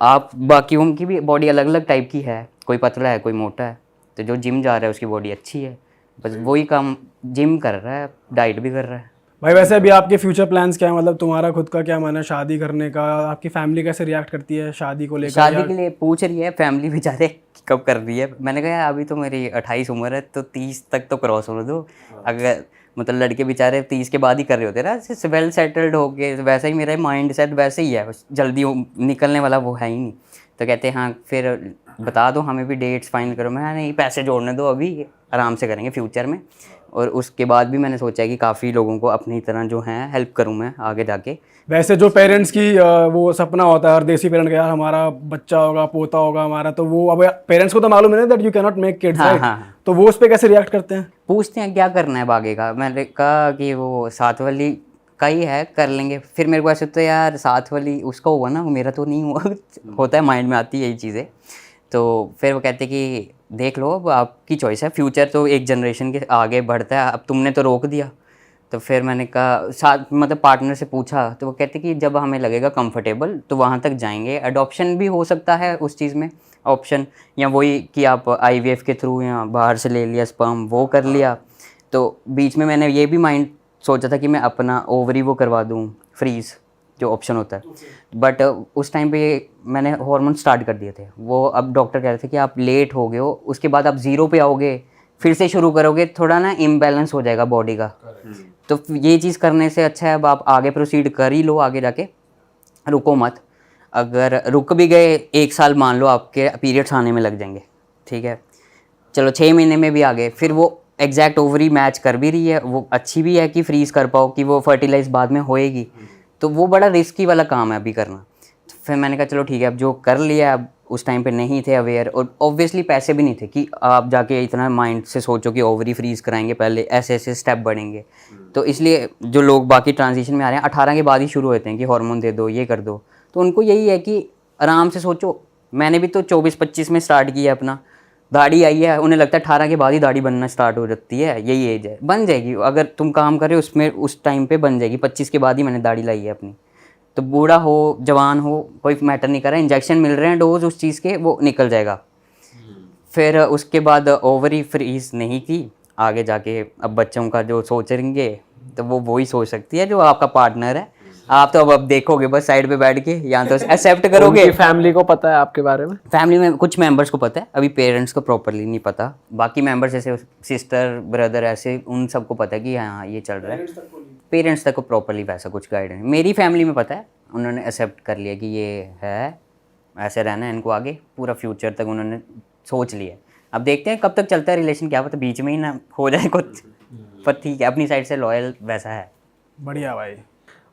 आप बाकियों की भी बॉडी अलग अलग टाइप की है, कोई पतला है, कोई मोटा है, तो जो जिम जा रहा है उसकी बॉडी अच्छी है, बस वही काम जिम कर रहा है, डाइट भी कर रहा है। भाई वैसे अभी आपके फ्यूचर प्लान्स क्या है, मतलब तुम्हारा खुद का क्या मन है शादी करने का, आपकी फैमिली कैसे रिएक्ट करती है शादी को लेकर? शादी के लिए पूछ रही है फैमिली बेचारे कब कर रही है। मैंने कहा यार अभी तो मेरी 28 उम्र है, तो 30 तक तो क्रॉस होने दो। अगर मतलब लड़के बेचारे 30 के बाद ही कर रहे होते ना, वेल सेटल्ड हो गए, वैसा ही मेरा माइंड सेट वैसे ही है, जल्दी निकलने वाला वो है ही नहीं। तो कहते हैं हाँ फिर बता दो हमें भी डेट्स फाइनल करो। मैं नहीं, पैसे जोड़ने दो, अभी आराम से करेंगे फ्यूचर में। और उसके बाद भी मैंने सोचा है कि काफ़ी लोगों को अपनी तरह जो है हेल्प करूँ मैं आगे जाके। वैसे जो पेरेंट्स की वो सपना होता है हर देसी पेरेंट का, यार हमारा बच्चा होगा, पोता होगा हमारा, तो वो अब पेरेंट्स को तो मालूम है ना that you can not make kids, हाँ, राइट? हाँ। तो वो उस पर कैसे रिएक्ट करते हैं? पूछते हैं क्या करना है आगे का। मैंने कहा कि वो साथ वाली का ही है, कर लेंगे। फिर मेरे को ऐसे तो यार साथ वाली उसका हुआ ना, मेरा तो नहीं हुआ होता है, माइंड में आती है यही चीज़ें। तो फिर वो कहते कि देख लो अब आपकी चॉइस है, फ्यूचर तो एक जनरेशन के आगे बढ़ता है, अब तुमने तो रोक दिया। तो फिर मैंने कहा साथ मतलब पार्टनर से पूछा, तो वो कहते कि जब हमें लगेगा कंफर्टेबल तो वहाँ तक जाएंगे। अडॉप्शन भी हो सकता है उस चीज़ में ऑप्शन, या वही कि आप IVF के थ्रू या बाहर से ले लिया स्पर्म वो कर लिया। तो बीच में मैंने ये भी माइंड सोचा था कि मैं अपना ओवरी वो करवा दूँ फ्रीज़, जो ऑप्शन होता है। बट उस टाइम पे मैंने हार्मोन स्टार्ट कर दिए थे वो। अब डॉक्टर कह रहे थे कि आप लेट हो गए हो, उसके बाद आप 0 पे आओगे, फिर से शुरू करोगे, थोड़ा ना इम्बैलेंस हो जाएगा बॉडी का। तो ये चीज़ करने से अच्छा है अब आप आगे प्रोसीड कर ही लो, आगे जाके रुको मत। अगर रुक भी गए 1 साल मान लो आपके पीरियड्स आने में लग जाएंगे, ठीक है, चलो 6 महीने में भी आ गए, फिर वो एग्जैक्ट ओवरी मैच कर भी रही है, वो अच्छी भी है कि फ्रीज़ कर पाओ कि वो फर्टिलाइज बाद में होएगी, तो वो बड़ा रिस्की वाला काम है अभी करना। तो फिर मैंने कहा चलो ठीक है, अब जो कर लिया, अब उस टाइम पे नहीं थे अवेयर, और ऑब्वियसली पैसे भी नहीं थे कि आप जाके इतना माइंड से सोचो कि ओवरी फ्रीज़ कराएंगे, पहले ऐसे ऐसे स्टेप बढ़ेंगे। तो इसलिए जो लोग बाकी ट्रांजिशन में आ रहे हैं 18 के बाद ही शुरू होते हैं कि हार्मोन दे दो, ये कर दो, तो उनको यही है कि आराम से सोचो। मैंने भी तो 24-25 में स्टार्ट किया अपना, दाढ़ी आई है, उन्हें लगता है 18 के बाद ही दाढ़ी बनना स्टार्ट हो जाती है, यही एज है, बन जाएगी अगर तुम काम कर रहे हो उसमें, उस टाइम पे बन जाएगी। 25 के बाद ही मैंने दाढ़ी लाई है अपनी। तो बूढ़ा हो जवान हो कोई मैटर नहीं कर रहा है, इंजेक्शन मिल रहे हैं डोज उस चीज़ के, वो निकल जाएगा। फिर उसके बाद ओवरी फ्रीज नहीं की, आगे जाके अब बच्चों का जो सोचेंगे तो वो वही सोच सकती है जो आपका पार्टनर है। आप तो अब देखोगे बस साइड पे बैठ के, या तो एक्सेप्ट करोगे। फैमिली को पता है आपके बारे में? फैमिली में कुछ मेंबर्स को पता है, अभी पेरेंट्स को प्रॉपरली नहीं पता। बाकी मेंबर्स जैसे सिस्टर ब्रदर ऐसे उन सबको पता है कि हाँ ये चल रहा है। पेरेंट्स तक को प्रॉपरली वैसा कुछ गाइडेंस मेरी फैमिली में पता है, उन्होंने एक्सेप्ट कर लिया कि ये है, ऐसे रहना है इनको, आगे पूरा फ्यूचर तक उन्होंने सोच लिया। अब देखते हैं कब तक चलता है रिलेशन, क्या पता बीच में ही ना हो जाए कुछ, पर ठीक है अपनी साइड से लॉयल वैसा है। बढ़िया भाई।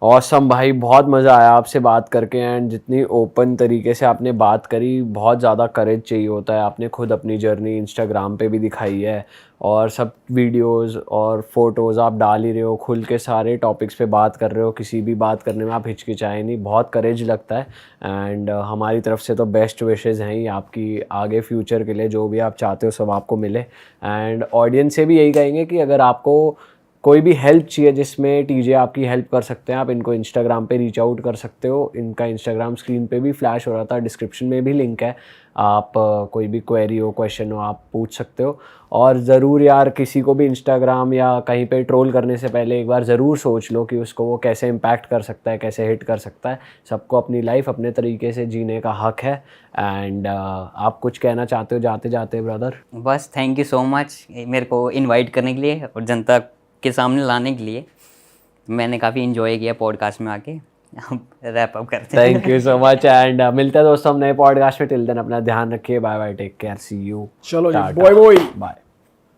ऑसम भाई, बहुत मज़ा आया आपसे बात करके। एंड जितनी ओपन तरीके से आपने बात करी, बहुत ज़्यादा करेज चाहिए होता है। आपने खुद अपनी जर्नी इंस्टाग्राम पे भी दिखाई है, और सब वीडियोस और फोटोज़ आप डाल ही रहे हो, खुल के सारे टॉपिक्स पे बात कर रहे हो, किसी भी बात करने में आप हिचकिचाए नहीं, बहुत करेज लगता है। एंड हमारी तरफ से तो बेस्ट विशेज़ हैं ही आपकी आगे फ्यूचर के लिए, जो भी आप चाहते हो सब आपको मिले। एंड ऑडियंस से भी यही कहेंगे कि अगर आपको कोई भी हेल्प चाहिए जिसमें टीजे आपकी हेल्प कर सकते हैं, आप इनको इंस्टाग्राम पे रीच आउट कर सकते हो। इनका इंस्टाग्राम स्क्रीन पे भी फ्लैश हो रहा था, डिस्क्रिप्शन में भी लिंक है। आप कोई भी क्वेरी हो, क्वेश्चन हो, आप पूछ सकते हो। और ज़रूर यार किसी को भी इंस्टाग्राम या कहीं पे ट्रोल करने से पहले एक बार ज़रूर सोच लो कि उसको वो कैसे इम्पैक्ट कर सकता है, कैसे हिट कर सकता है। सबको अपनी लाइफ अपने तरीके से जीने का हक है। एंड आप कुछ कहना चाहते हो जाते जाते ब्रदर? बस थैंक यू सो मच मेरे को इनवाइट करने के लिए और जनता के सामने लाने के लिए। मैंने काफ़ी इन्जॉय किया पॉडकास्ट में आके। रैप अप करते हैं। Thank you so much. And मिलते हैं दोस्तों हम नए पॉडकास्ट में। टिल देन अपना ध्यान रखिए। Bye bye, take care, see you. चलो जी, बाय बाय। बाय।